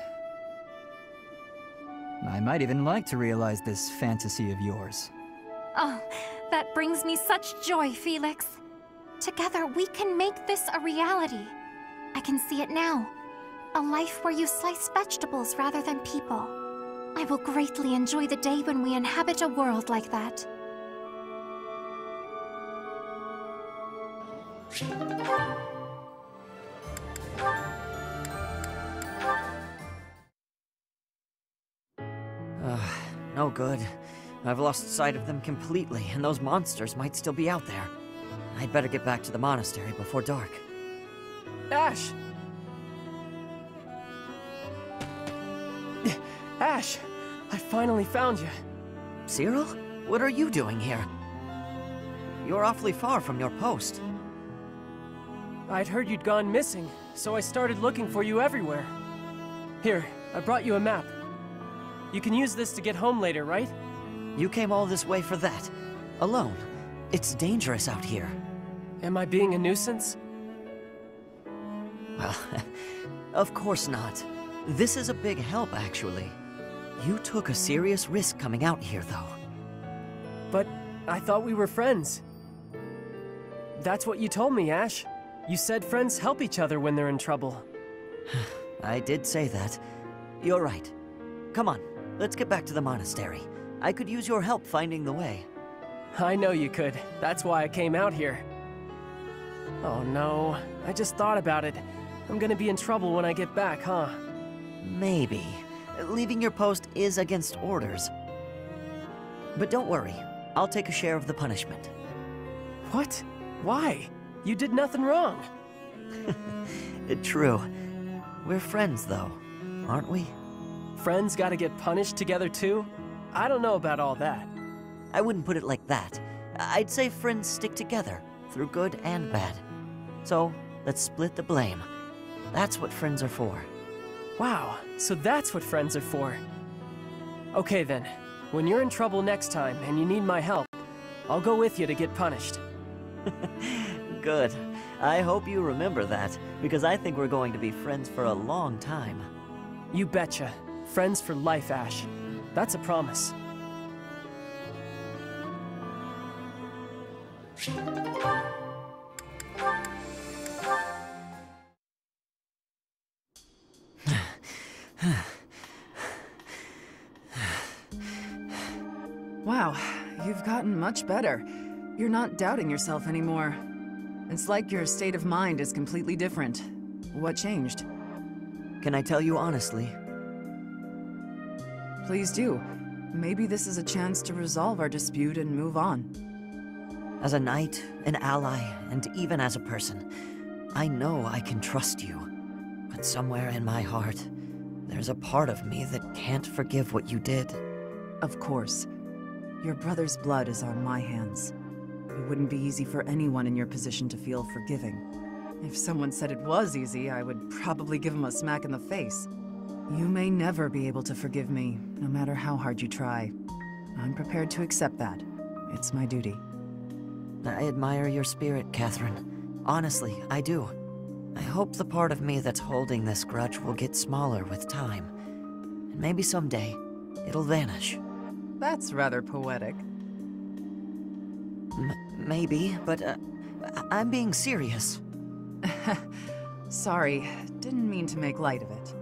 Speaker 3: I might even like to realize this fantasy of yours.
Speaker 5: Oh, that brings me such joy, Felix. Together, we can make this a reality. I can see it now. A life where you slice vegetables rather than people. I will greatly enjoy the day when we inhabit a world like that.
Speaker 16: No good. I've lost sight of them completely, and those monsters might still be out there. I'd better get back to the monastery before dark.
Speaker 19: Ash! Ash! I finally found you.
Speaker 16: Cyril? What are you doing here? You're awfully far from your post.
Speaker 19: I'd heard you'd gone missing, so I started looking for you everywhere. Here, I brought you a map. You can use this to get home later, right?
Speaker 16: You came all this way for that? Alone? It's dangerous out here.
Speaker 19: Am I being a nuisance?
Speaker 16: Well, of course not. This is a big help, actually. You took a serious risk coming out here, though.
Speaker 19: But I thought we were friends. That's what you told me, Ash. You said friends help each other when they're in trouble.
Speaker 16: I did say that. You're right. Come on, let's get back to the monastery. I could use your help finding the way.
Speaker 19: I know you could. That's why I came out here. Oh no, I just thought about it. I'm gonna be in trouble when I get back, huh?
Speaker 16: Maybe. Leaving your post is against orders. But don't worry, I'll take a share of the punishment.
Speaker 19: What? Why? You did nothing wrong.
Speaker 16: True. We're friends, though, aren't we?
Speaker 19: Friends gotta get punished together, too? I don't know about all that.
Speaker 16: I wouldn't put it like that. I'd say friends stick together, through good and bad. So, let's split the blame. That's what friends are for.
Speaker 19: Wow, so that's what friends are for. Okay then, when you're in trouble next time and you need my help, I'll go with you to get punished.
Speaker 16: Good. I hope you remember that, because I think we're going to be friends for a long time.
Speaker 19: You betcha. Friends for life, Ash. That's a promise.
Speaker 14: Wow, you've gotten much better. You're not doubting yourself anymore. It's like your state of mind is completely different. What changed?
Speaker 16: Can I tell you honestly?
Speaker 14: Please do. Maybe this is a chance to resolve our dispute and move on.
Speaker 16: As a knight, an ally, and even as a person, I know I can trust you. But somewhere in my heart, there's a part of me that can't forgive what you did.
Speaker 14: Of course. Your brother's blood is on my hands. It wouldn't be easy for anyone in your position to feel forgiving. If someone said it was easy, I would probably give them a smack in the face. You may never be able to forgive me, no matter how hard you try. I'm prepared to accept that. It's my duty.
Speaker 16: I admire your spirit, Catherine. Honestly, I do. I hope the part of me that's holding this grudge will get smaller with time. And maybe someday, it'll vanish.
Speaker 14: That's rather poetic.
Speaker 16: Maybe, but I'm being serious.
Speaker 14: Sorry, didn't mean to make light of it.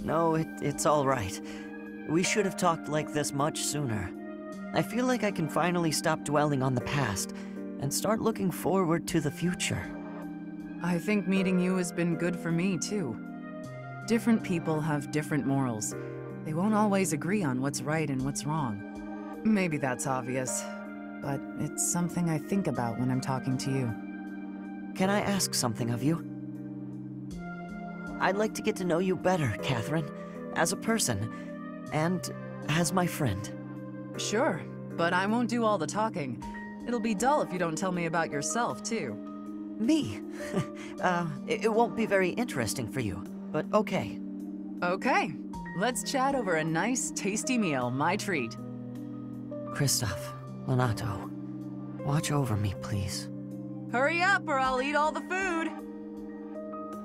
Speaker 16: No, it's all right. We should have talked like this much sooner. I feel like I can finally stop dwelling on the past and start looking forward to the future.
Speaker 14: I think meeting you has been good for me, too. Different people have different morals. They won't always agree on what's right and what's wrong. Maybe that's obvious, but it's something I think about when I'm talking to you.
Speaker 16: Can I ask something of you? I'd like to get to know you better, Catherine, as a person, and as my friend.
Speaker 14: Sure, but I won't do all the talking. It'll be dull if you don't tell me about yourself, too.
Speaker 16: Me? It won't be very interesting for you, but okay.
Speaker 14: Okay. Let's chat over a nice, tasty meal, my treat.
Speaker 16: Kristoff, Lonato, watch over me, please.
Speaker 14: Hurry up or I'll eat all the food!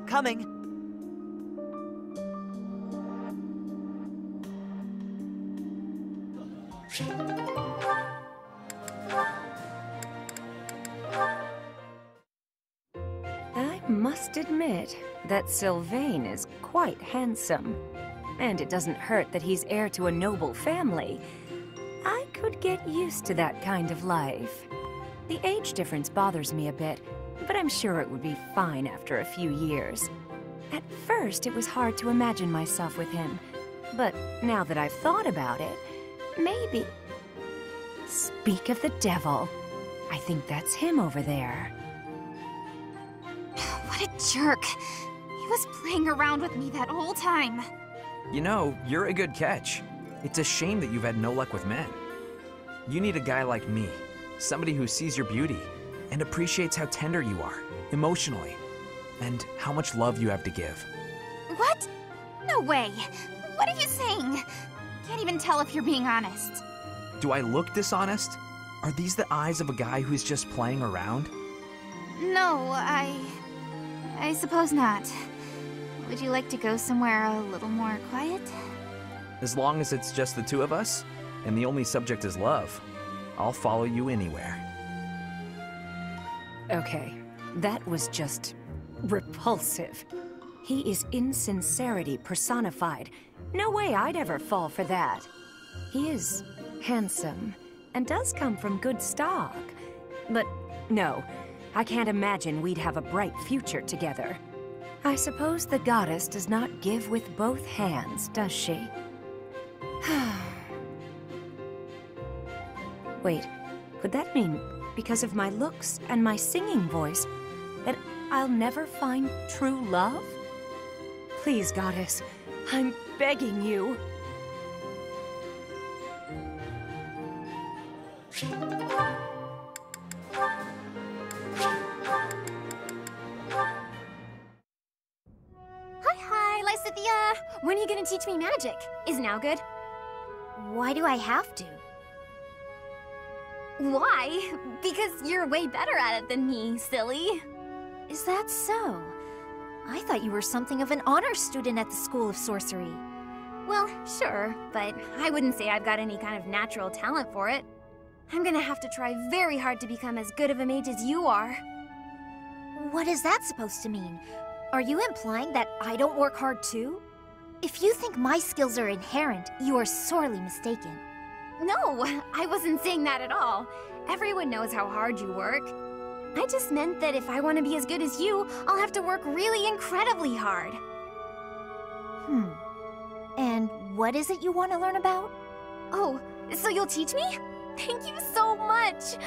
Speaker 16: Coming!
Speaker 1: I must admit that Sylvain is quite handsome. And it doesn't hurt that he's heir to a noble family. I could get used to that kind of life. The age difference bothers me a bit, but I'm sure it would be fine after a few years. At first, it was hard to imagine myself with him, but now that I've thought about it, maybe... Speak of the devil. I think that's him over there.
Speaker 5: What a jerk. He was playing around with me that whole time.
Speaker 20: You know, you're a good catch. It's a shame that you've had no luck with men. You need a guy like me, somebody who sees your beauty and appreciates how tender you are, emotionally, and how much love you have to give.
Speaker 5: What? No way. What are you saying? Can't even tell if you're being honest.
Speaker 20: Do I look dishonest? Are these the eyes of a guy who's just playing around?
Speaker 5: No, I suppose not. Would you like to go somewhere a little more quiet?
Speaker 20: As long as it's just the two of us, and the only subject is love, I'll follow you anywhere.
Speaker 1: Okay, that was just repulsive. He is insincerity personified. No way I'd ever fall for that. He is handsome and does come from good stock. But no, I can't imagine we'd have a bright future together. I suppose the goddess does not give with both hands, does she? Wait, could that mean, because of my looks and my singing voice, that I'll never find true love? Please, goddess, I'm begging you.
Speaker 2: When are you gonna teach me magic? Is now good? Why do I have to? Why? Because you're way better at it than me, silly.
Speaker 9: Is that so? I thought you were something of an honor student at the School of Sorcery.
Speaker 2: Well, sure, but I wouldn't say I've got any kind of natural talent for it. I'm gonna have to try very hard to become as good of a mage as you are.
Speaker 9: What is that supposed to mean? Are you implying that I don't work hard too? If you think my skills are inherent, you are sorely mistaken.
Speaker 2: No, I wasn't saying that at all. Everyone knows how hard you work. I just meant that if I want to be as good as you, I'll have to work really incredibly hard.
Speaker 9: And what is it you want to learn about?
Speaker 2: Oh, so you'll teach me? Thank you so much!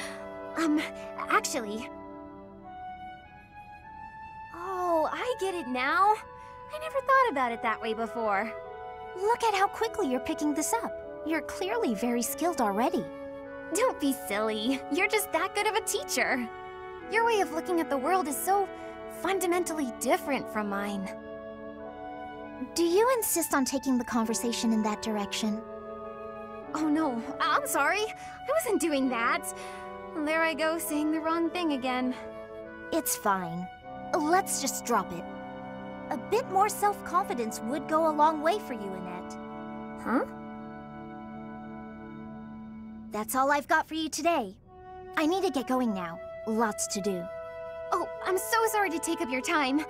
Speaker 2: Actually... Oh, I get it now. I never thought about it that way before.
Speaker 9: Look at how quickly you're picking this up. You're clearly very skilled already.
Speaker 2: Don't be silly. You're just that good of a teacher. Your way of looking at the world is so fundamentally different from mine.
Speaker 9: Do you insist on taking the conversation in that direction?
Speaker 2: Oh no, I'm sorry. I wasn't doing that. There I go, saying the wrong thing again.
Speaker 9: It's fine. Let's just drop it. A bit more self-confidence would go a long way for you, Annette.
Speaker 2: Huh?
Speaker 9: That's all I've got for you today. I need to get going now. Lots to do.
Speaker 2: Oh, I'm so sorry to take up your time.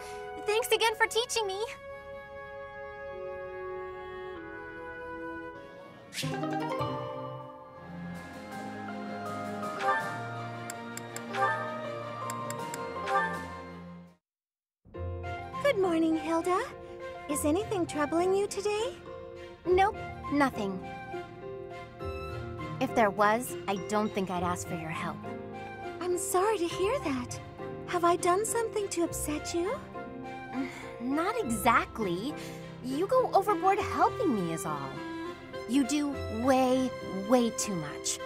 Speaker 2: Thanks again for teaching me.
Speaker 6: Good morning, Hilda. Is anything troubling you today?
Speaker 9: Nope, nothing. If there was, I don't think I'd ask for your help.
Speaker 6: I'm sorry to hear that. Have I done something to upset you?
Speaker 9: Not exactly. You go overboard helping me is all. You do way, way too much.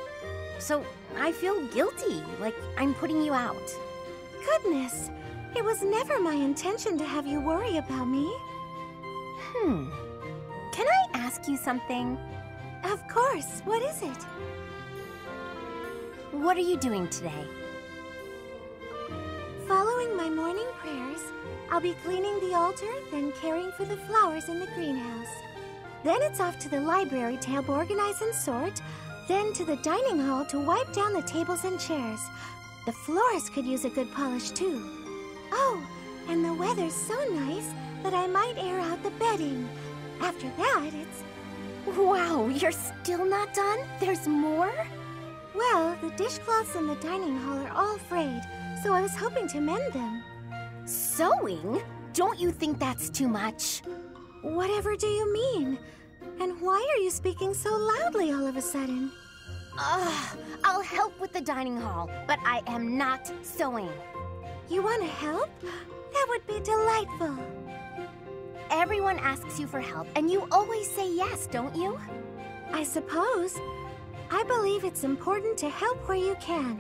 Speaker 9: So I feel guilty, like I'm putting you out.
Speaker 6: Goodness, it was never my intention to have you worry about me.
Speaker 9: Can I ask you something?
Speaker 6: Of course, what is it?
Speaker 9: What are you doing today?
Speaker 6: Following my morning prayers, I'll be cleaning the altar, then caring for the flowers in the greenhouse. Then it's off to the library to help organize and sort, then to the dining hall to wipe down the tables and chairs. The floors could use a good polish too. Oh, and the weather's so nice that I might air out the bedding. After that, it's...
Speaker 9: Wow, you're still not done? There's more?
Speaker 6: Well, the dishcloths in the dining hall are all frayed, so I was hoping to mend them.
Speaker 9: Sewing? Don't you think that's too much?
Speaker 6: Whatever do you mean? And why are you speaking so loudly all of a sudden?
Speaker 9: I'll help with the dining hall, but I am not sewing.
Speaker 6: You want to help? That would be delightful.
Speaker 9: Everyone asks you for help, and you always say yes, don't you?
Speaker 6: I suppose. I believe it's important to help where you can.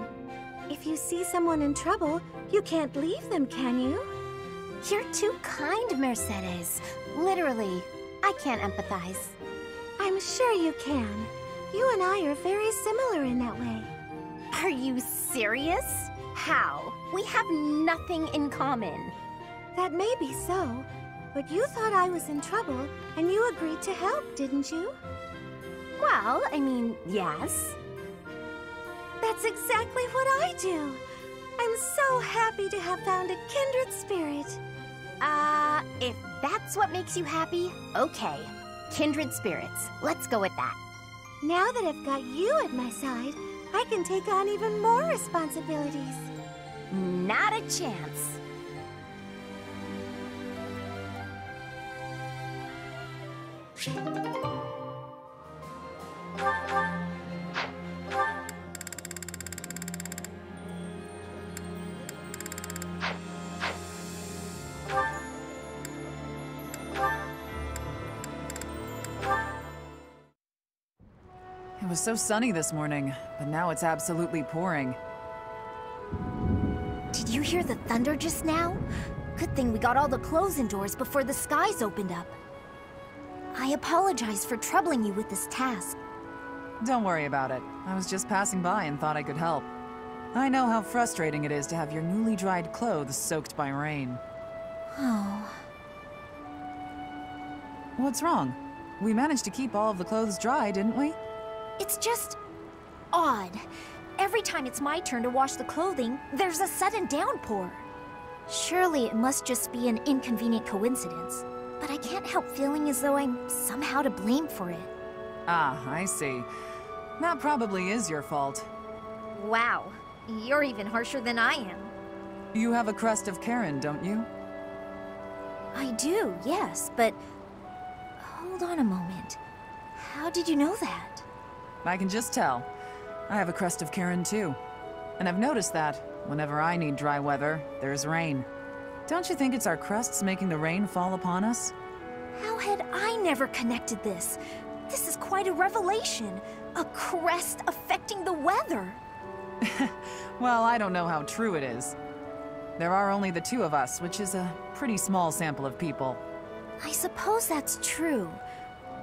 Speaker 6: If you see someone in trouble, you can't leave them, can you?
Speaker 9: You're too kind, Mercedes. Literally, I can't empathize.
Speaker 6: I'm sure you can. You and I are very similar in that way.
Speaker 9: Are you serious? How? We have nothing in common.
Speaker 6: That may be so, but you thought I was in trouble, and you agreed to help, didn't you?
Speaker 9: Well, I mean, yes.
Speaker 6: That's exactly what I do. I'm so happy to have found a kindred spirit.
Speaker 9: If that's what makes you happy, okay. Kindred spirits. Let's go with that.
Speaker 6: Now that I've got you at my side, I can take on even more responsibilities.
Speaker 9: Not a chance.
Speaker 14: It was so sunny this morning, but now it's absolutely pouring.
Speaker 9: Did you hear the thunder just now? Good thing we got all the clothes indoors before the skies opened up. I apologize for troubling you with this task.
Speaker 14: Don't worry about it. I was just passing by and thought I could help. I know how frustrating it is to have your newly dried clothes soaked by rain.
Speaker 10: Oh.
Speaker 14: What's wrong? We managed to keep all of the clothes dry, didn't we?
Speaker 2: It's just odd. Every time it's my turn to wash the clothing, there's a sudden downpour. Surely it must just be an inconvenient coincidence, but I can't help feeling as though I'm somehow to blame for it.
Speaker 14: Ah, I see. That probably is your fault.
Speaker 2: Wow, you're even harsher than I am.
Speaker 14: You have a crest of Karen, don't you?
Speaker 2: I do, yes, but hold on a moment. How did you know that?
Speaker 14: I can just tell. I have a crest of Karen too. And I've noticed that whenever I need dry weather, there's rain. Don't you think it's our crests making the rain fall upon us?
Speaker 2: How had I never connected this? This is quite a revelation. A crest affecting the weather.
Speaker 14: Well, I don't know how true it is. There are only the two of us, which is a pretty small sample of people.
Speaker 2: I suppose that's true.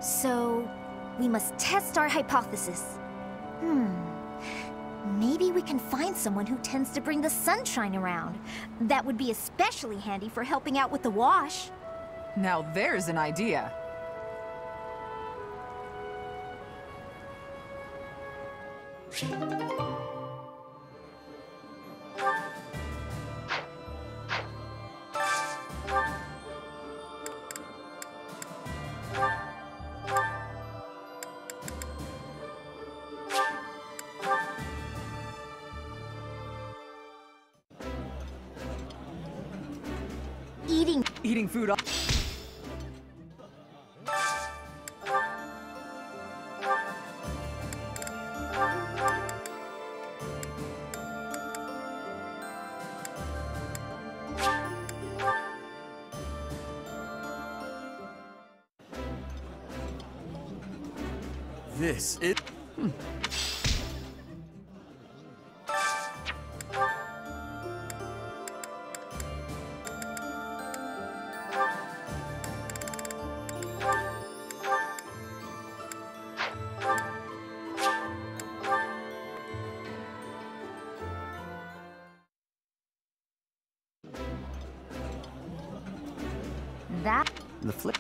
Speaker 2: So, we must test our hypothesis. Maybe we can find someone who tends to bring the sunshine around. That would be especially handy for helping out with the wash.
Speaker 14: Now there's an idea. Eating food all—
Speaker 12: This is...
Speaker 2: That...
Speaker 16: The flip.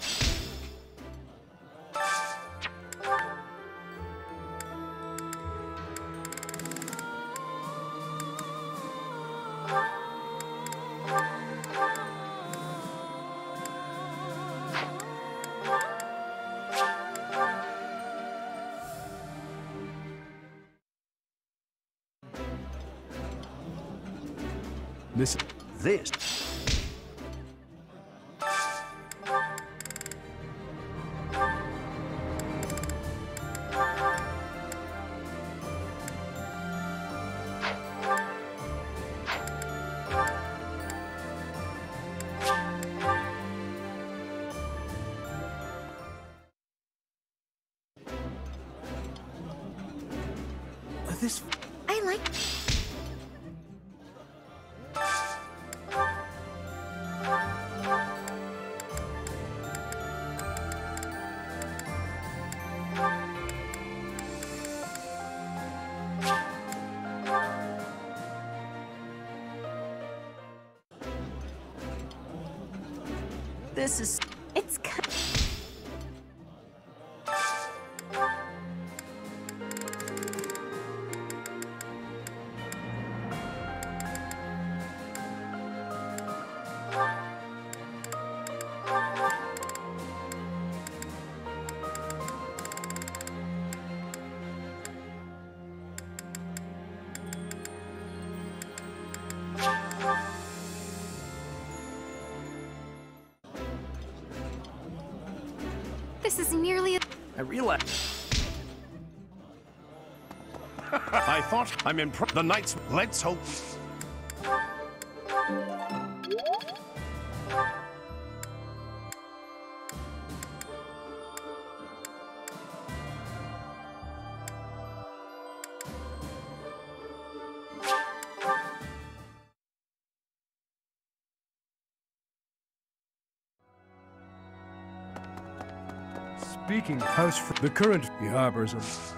Speaker 22: This.
Speaker 12: This...
Speaker 2: I like...
Speaker 14: This is...
Speaker 2: It's...
Speaker 5: This is nearly a...
Speaker 12: I realize...
Speaker 13: I thought I'm in the Knights. Let's hope.
Speaker 18: Speaking of the current harbors of...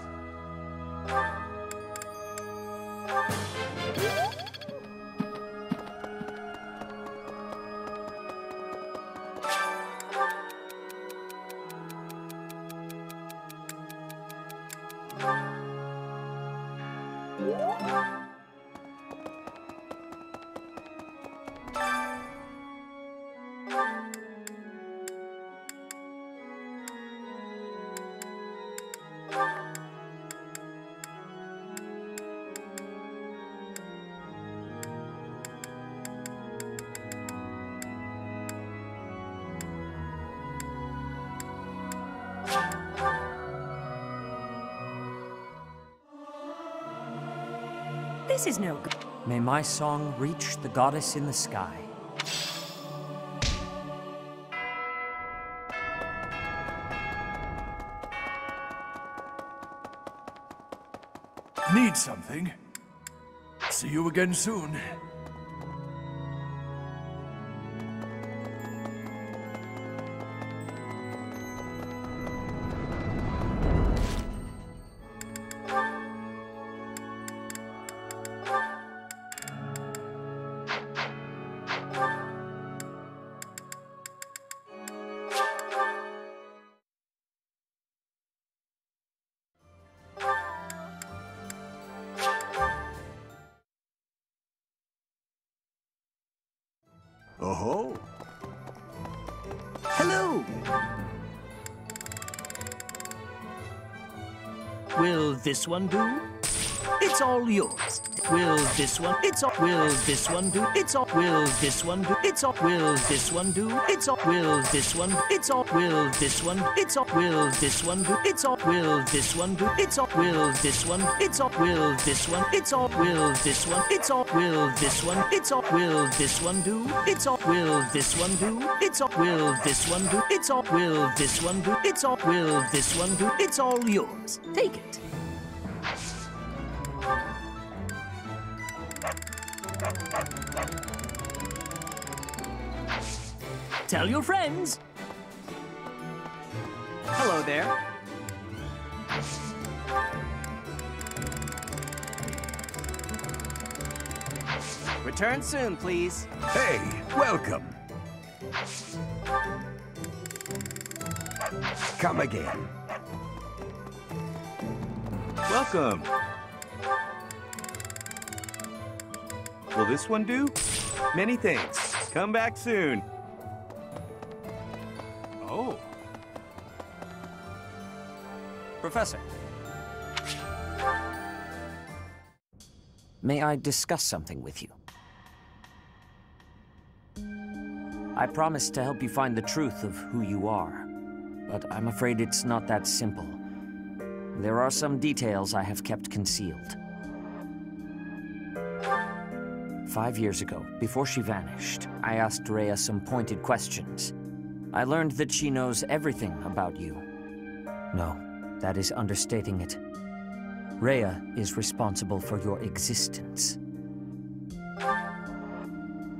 Speaker 1: This is no good.
Speaker 16: May my song reach the goddess in the sky.
Speaker 11: Need something? See you again soon.
Speaker 7: Oh-ho.
Speaker 20: Hello! Will this one do? It's all yours. Will this one? It's all. Will this one do? It's all. Will this one do? It's all. Will this one do? It's all. Will this one? It's all. Will this one? It's all. Will this one do? It's all. Will this one do? It's all. Will this one? It's all. Will this one? It's all. Will this one? It's all. Will this one? It's all. Will this one do? It's all. Will this one do? It's all. Will this one do? It's all. Will this one do? It's all. Will this one do? It's all yours. Take it. Tell your friends.
Speaker 24: Hello there. Return soon, please.
Speaker 7: Hey, welcome. Come again.
Speaker 4: Welcome. Will this one do? Many thanks. Come back soon. Oh.
Speaker 16: Professor. May I discuss something with you? I promised to help you find the truth of who you are, but I'm afraid it's not that simple. There are some details I have kept concealed. 5 years ago, before she vanished, I asked Rhea some pointed questions. I learned that she knows everything about you. No, that is understating it. Rhea is responsible for your existence.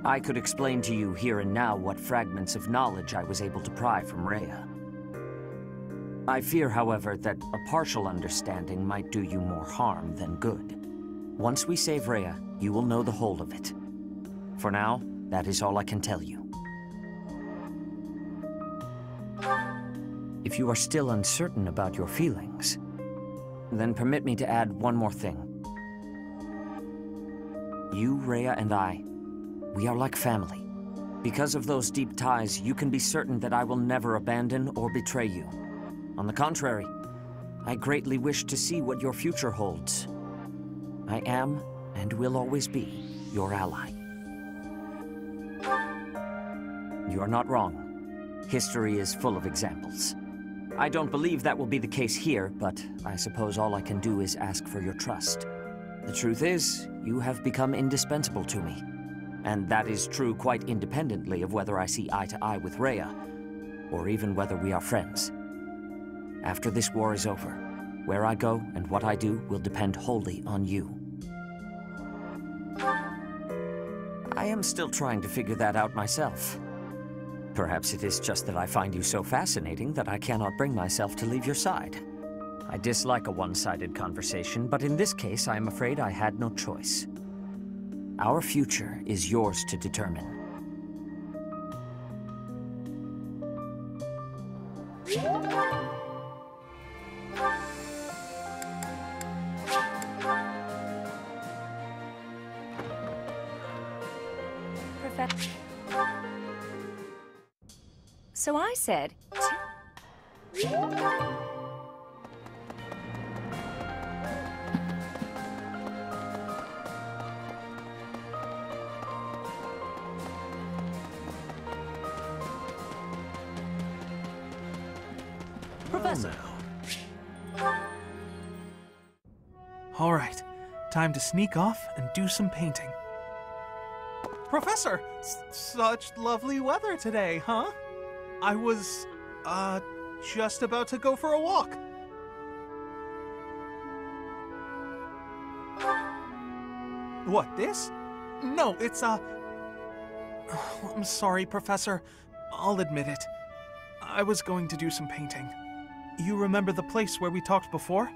Speaker 16: I could explain to you here and now what fragments of knowledge I was able to pry from Rhea. I fear, however, that a partial understanding might do you more harm than good. Once we save Rhea, you will know the whole of it. For now, that is all I can tell you. If you are still uncertain about your feelings, then permit me to add one more thing. You, Rhea, and I, we are like family. Because of those deep ties, you can be certain that I will never abandon or betray you. On the contrary, I greatly wish to see what your future holds. I am, and will always be, your ally. You are not wrong. History is full of examples. I don't believe that will be the case here, but I suppose all I can do is ask for your trust. The truth is, you have become indispensable to me. And that is true quite independently of whether I see eye to eye with Rhea, or even whether we are friends. After this war is over, where I go and what I do will depend wholly on you. I am still trying to figure that out myself. Perhaps it is just that I find you so fascinating that I cannot bring myself to leave your side. I dislike a one-sided conversation, but in this case, I am afraid I had no choice. Our future is yours to determine.
Speaker 1: So I said...
Speaker 4: Professor. All right.
Speaker 15: Time to sneak off and do some painting. Professor, such lovely weather today, huh? I was, just about to go for a walk. What, this? No, it's, I'm sorry, Professor. I'll admit it. I was going to do some painting. You remember the place where we talked before?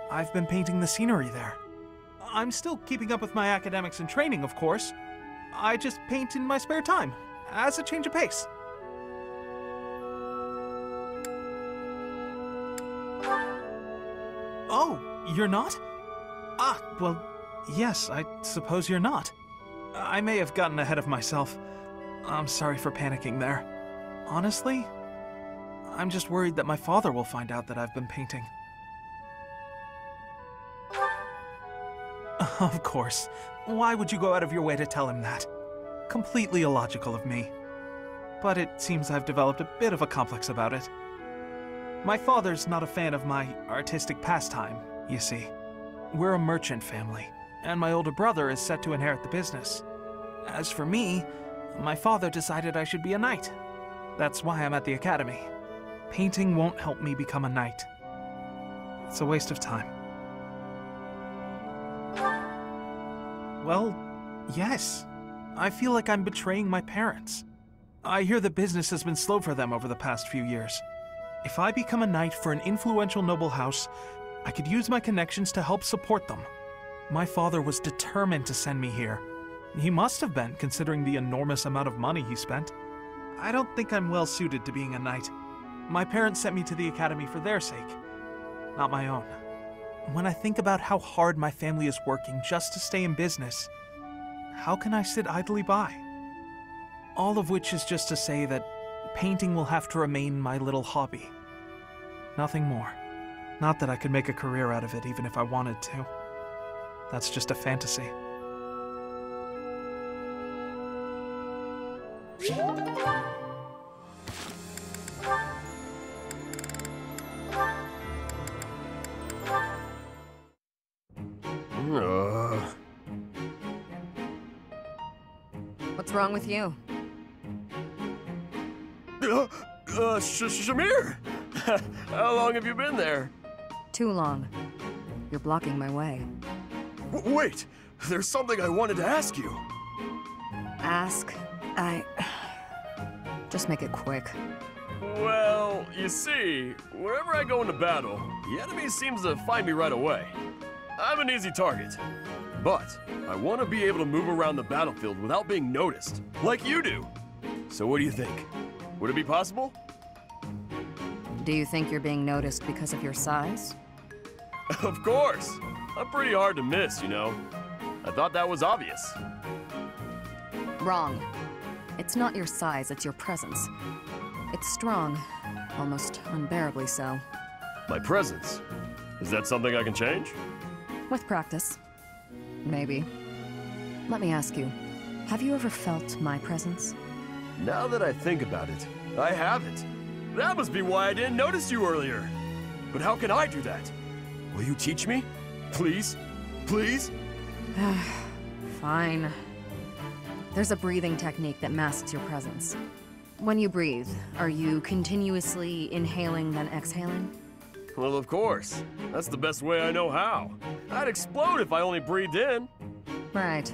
Speaker 15: I've been painting the scenery there. I'm still keeping up with my academics and training, of course. I just paint in my spare time, as a change of pace. Oh, you're not? Ah, well, yes, I suppose you're not. I may have gotten ahead of myself. I'm sorry for panicking there. Honestly, I'm just worried that my father will find out that I've been painting. Of course. Why would you go out of your way to tell him that? Completely illogical of me. But it seems I've developed a bit of a complex about it. My father's not a fan of my artistic pastime, you see. We're a merchant family, and my older brother is set to inherit the business. As for me, my father decided I should be a knight. That's why I'm at the academy. Painting won't help me become a knight. It's a waste of time. Well, yes. I feel like I'm betraying my parents. I hear the business has been slow for them over the past few years. If I become a knight for an influential noble house, I could use my connections to help support them. My father was determined to send me here. He must have been, considering the enormous amount of money he spent. I don't think I'm well suited to being a knight. My parents sent me to the academy for their sake, not my own. When I think about how hard my family is working just to stay in business, how can I sit idly by? All of which is just to say that painting will have to remain my little hobby. Nothing more. Not that I could make a career out of it even if I wanted to. That's just a fantasy.
Speaker 1: What's wrong with you?
Speaker 12: Shamir! How long have you been there?
Speaker 1: Too long. You're blocking my way.
Speaker 12: Wait! There's something I wanted to ask you.
Speaker 1: Ask? Just make it quick.
Speaker 12: Well, you see, whenever I go into battle, the enemy seems to find me right away. I'm an easy target. But I want to be able to move around the battlefield without being noticed, like you do. So what do you think? Would it be possible?
Speaker 1: Do you think you're being noticed because of your size?
Speaker 12: Of course! I'm pretty hard to miss, you know. I thought that was obvious.
Speaker 1: Wrong. It's not your size, it's your presence. It's strong, almost unbearably so.
Speaker 12: My presence? Is that something I can change?
Speaker 1: With practice. Maybe. Let me ask you, have you ever felt my presence?
Speaker 12: Now that I think about it, I haven't. That must be why I didn't notice you earlier. But how can I do that? Will you teach me? Please? Please?
Speaker 1: Fine. There's a breathing technique that masks your presence. When you breathe, are you continuously inhaling then exhaling?
Speaker 12: Well, of course. That's the best way I know how. I'd explode if I only breathed in.
Speaker 1: Right.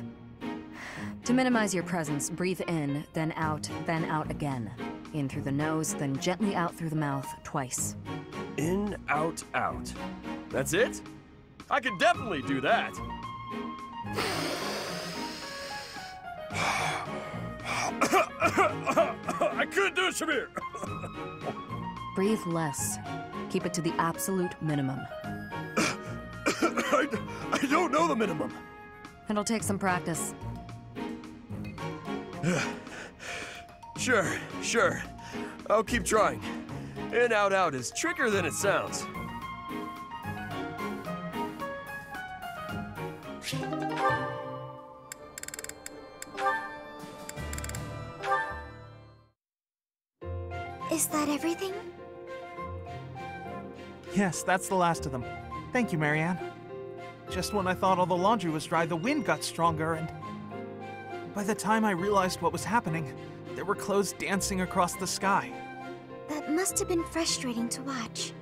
Speaker 1: To minimize your presence, breathe in, then out again. In through the nose, then gently out through the mouth, twice.
Speaker 12: In, out, out. That's it? I can definitely do that. I couldn't do it, Shamir!
Speaker 1: Breathe less. Keep it to the absolute minimum.
Speaker 12: I don't know the minimum.
Speaker 1: It'll take some practice.
Speaker 12: Sure. I'll keep trying. In, out, out is trickier than it sounds.
Speaker 2: Is that everything?
Speaker 15: Yes, that's the last of them. Thank you, Marianne. Just when I thought all the laundry was dry, the wind got stronger, and by the time I realized what was happening, there were clothes dancing across the sky.
Speaker 6: That must have been frustrating to watch.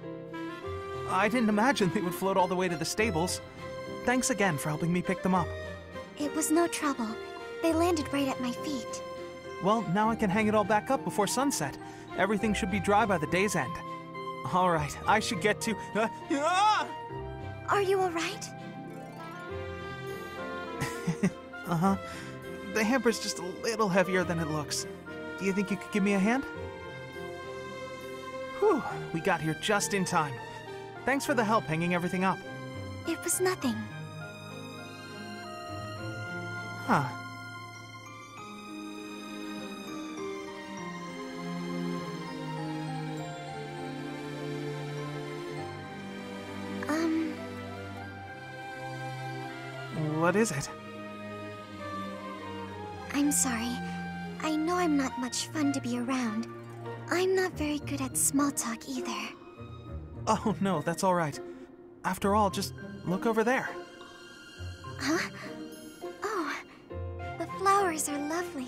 Speaker 15: I didn't imagine they would float all the way to the stables. Thanks again for helping me pick them up.
Speaker 6: It was no trouble. They landed right at my feet.
Speaker 15: Well, now I can hang it all back up before sunset. Everything should be dry by the day's end. All right, I should get to...
Speaker 6: Are you all right?
Speaker 15: Uh-huh. The hamper's just a little heavier than it looks. Do you think you could give me a hand? Whew, we got here just in time. Thanks for the help hanging everything up.
Speaker 6: It was nothing.
Speaker 15: Huh. What is it?
Speaker 6: I'm sorry. I know I'm not much fun to be around. I'm not very good at small talk either.
Speaker 15: Oh, no, that's all right. After all, just look over there.
Speaker 6: Huh? Oh, the flowers are lovely.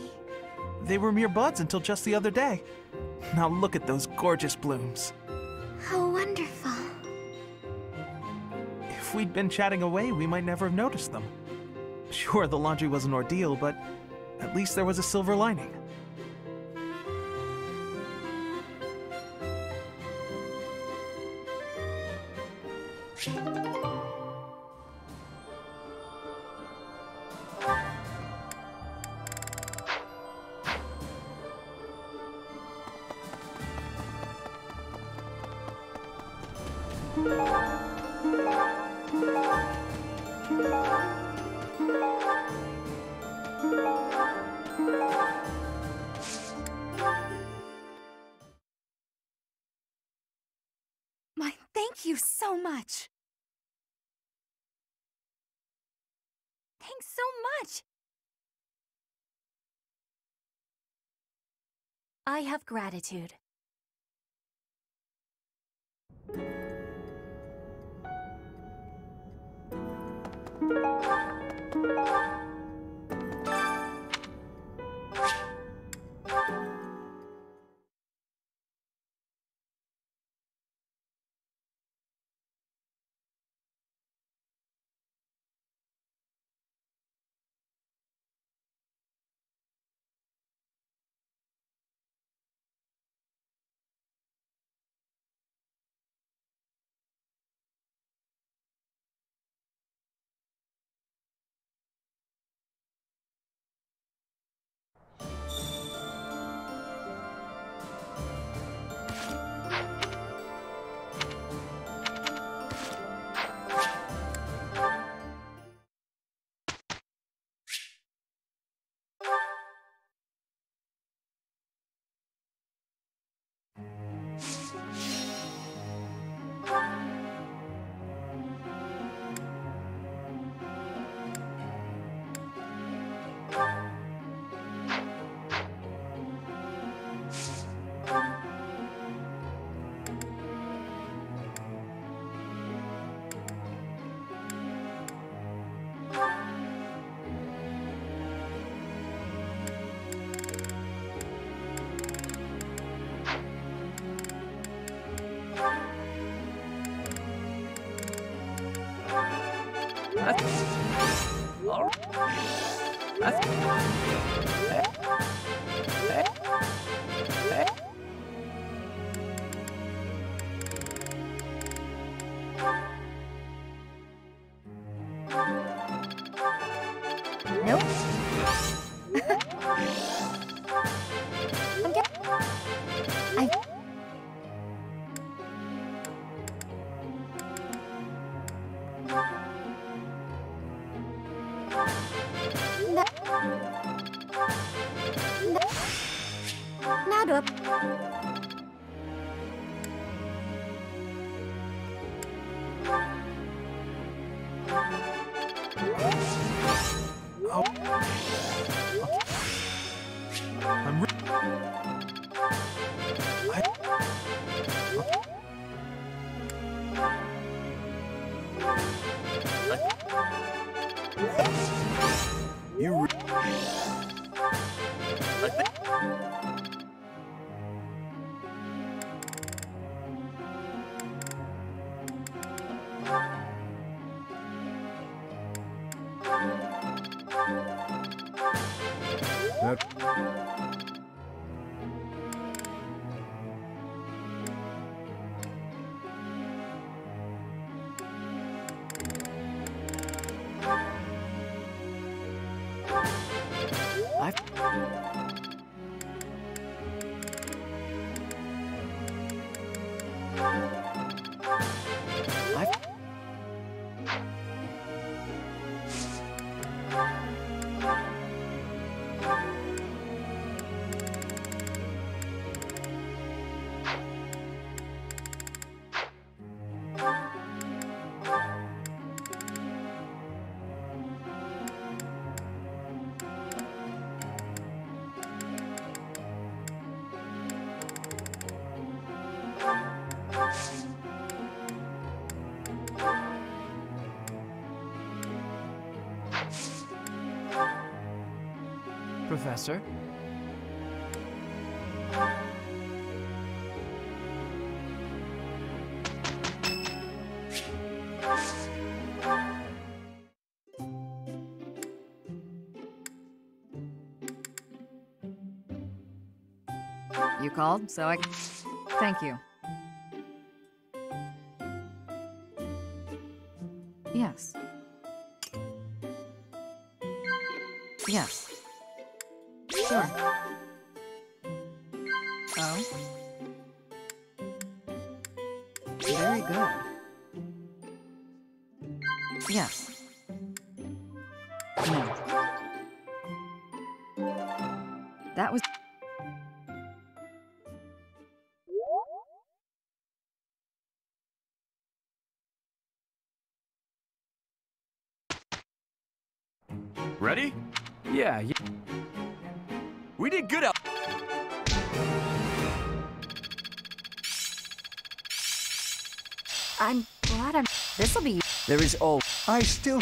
Speaker 15: They were mere buds until just the other day. Now look at those gorgeous blooms.
Speaker 6: How wonderful.
Speaker 15: If we'd been chatting away, we might never have noticed them. Sure, the laundry was an ordeal, but at least there was a silver lining.
Speaker 1: Thank you so much. Thanks so much.
Speaker 10: I have gratitude.
Speaker 1: Nope.
Speaker 6: Now do
Speaker 15: Oh. I'm
Speaker 12: I think...
Speaker 20: Professor?
Speaker 8: You called, so I... Thank you. Yes. Yes. Sure. Oh? Very good. Yes. No. That was...
Speaker 12: Ready?
Speaker 20: Yeah.
Speaker 12: We did good out.
Speaker 8: I'm glad I'm... This'll be...
Speaker 20: There is all...
Speaker 22: I still...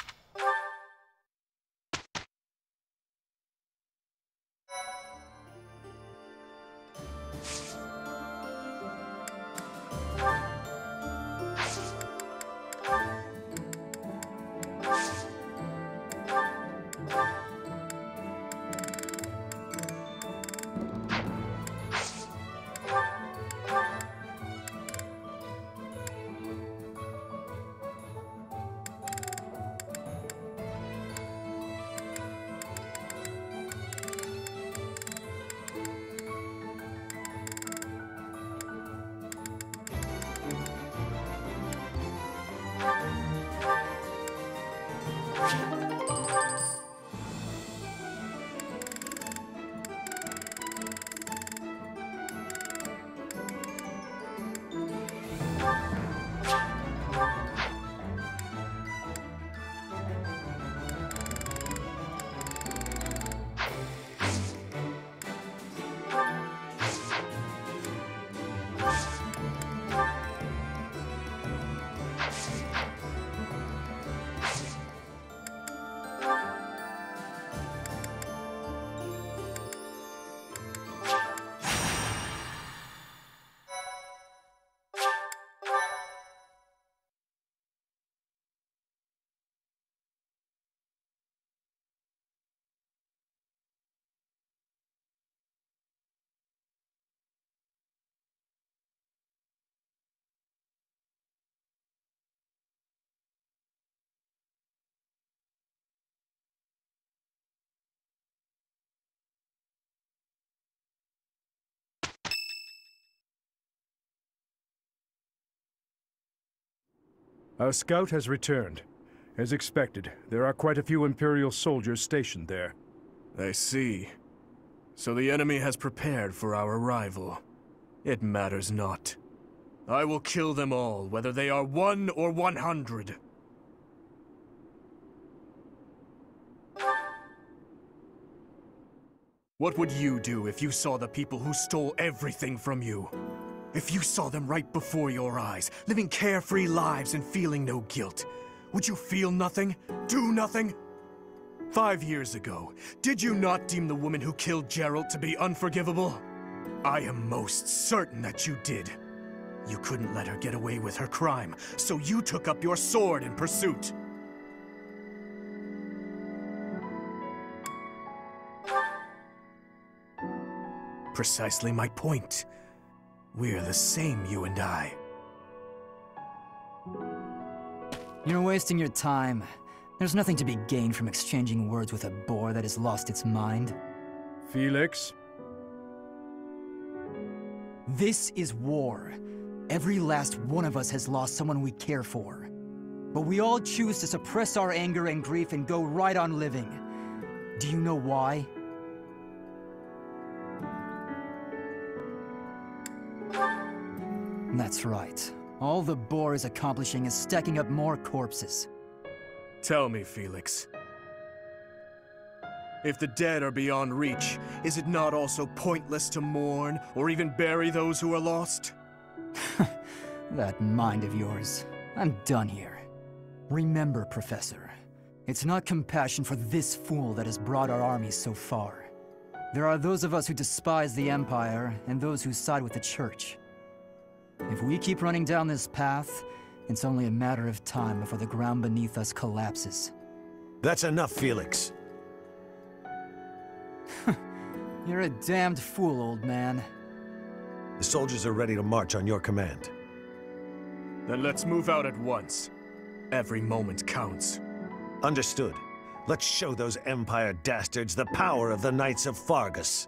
Speaker 18: Our scout has returned. As expected, there are quite a few Imperial soldiers stationed there.
Speaker 11: I see. So the enemy has prepared for our arrival. It matters not. I will kill them all, whether they are 1 or 100. What would you do if you saw the people who stole everything from you? If you saw them right before your eyes, living carefree lives and feeling no guilt, would you feel nothing? Do nothing? 5 years ago, did you not deem the woman who killed Geralt to be unforgivable? I am most certain that you did. You couldn't let her get away with her crime, so you took up your sword in pursuit. Precisely my point. We're the same, you and I.
Speaker 20: You're wasting your time. There's nothing to be gained from exchanging words with a boar that has lost its mind.
Speaker 18: Felix?
Speaker 20: This is war. Every last one of us has lost someone we care for. But we all choose to suppress our anger and grief and go right on living. Do you know why? That's right. All the boar is accomplishing is stacking up more corpses.
Speaker 11: Tell me, Felix. If the dead are beyond reach, is it not also pointless to mourn or even bury those who are lost?
Speaker 20: That mind of yours. I'm done here. Remember, Professor, it's not compassion for this fool that has brought our armies so far. There are those of us who despise the Empire and those who side with the Church. If we keep running down this path, it's only a matter of time before the ground beneath us collapses.
Speaker 3: That's enough, Felix.
Speaker 20: You're a damned fool, old man.
Speaker 3: The soldiers are ready to march on your command.
Speaker 11: Then let's move out at once. Every moment counts.
Speaker 3: Understood. Let's show those Empire dastards the power of the Knights of Fargus.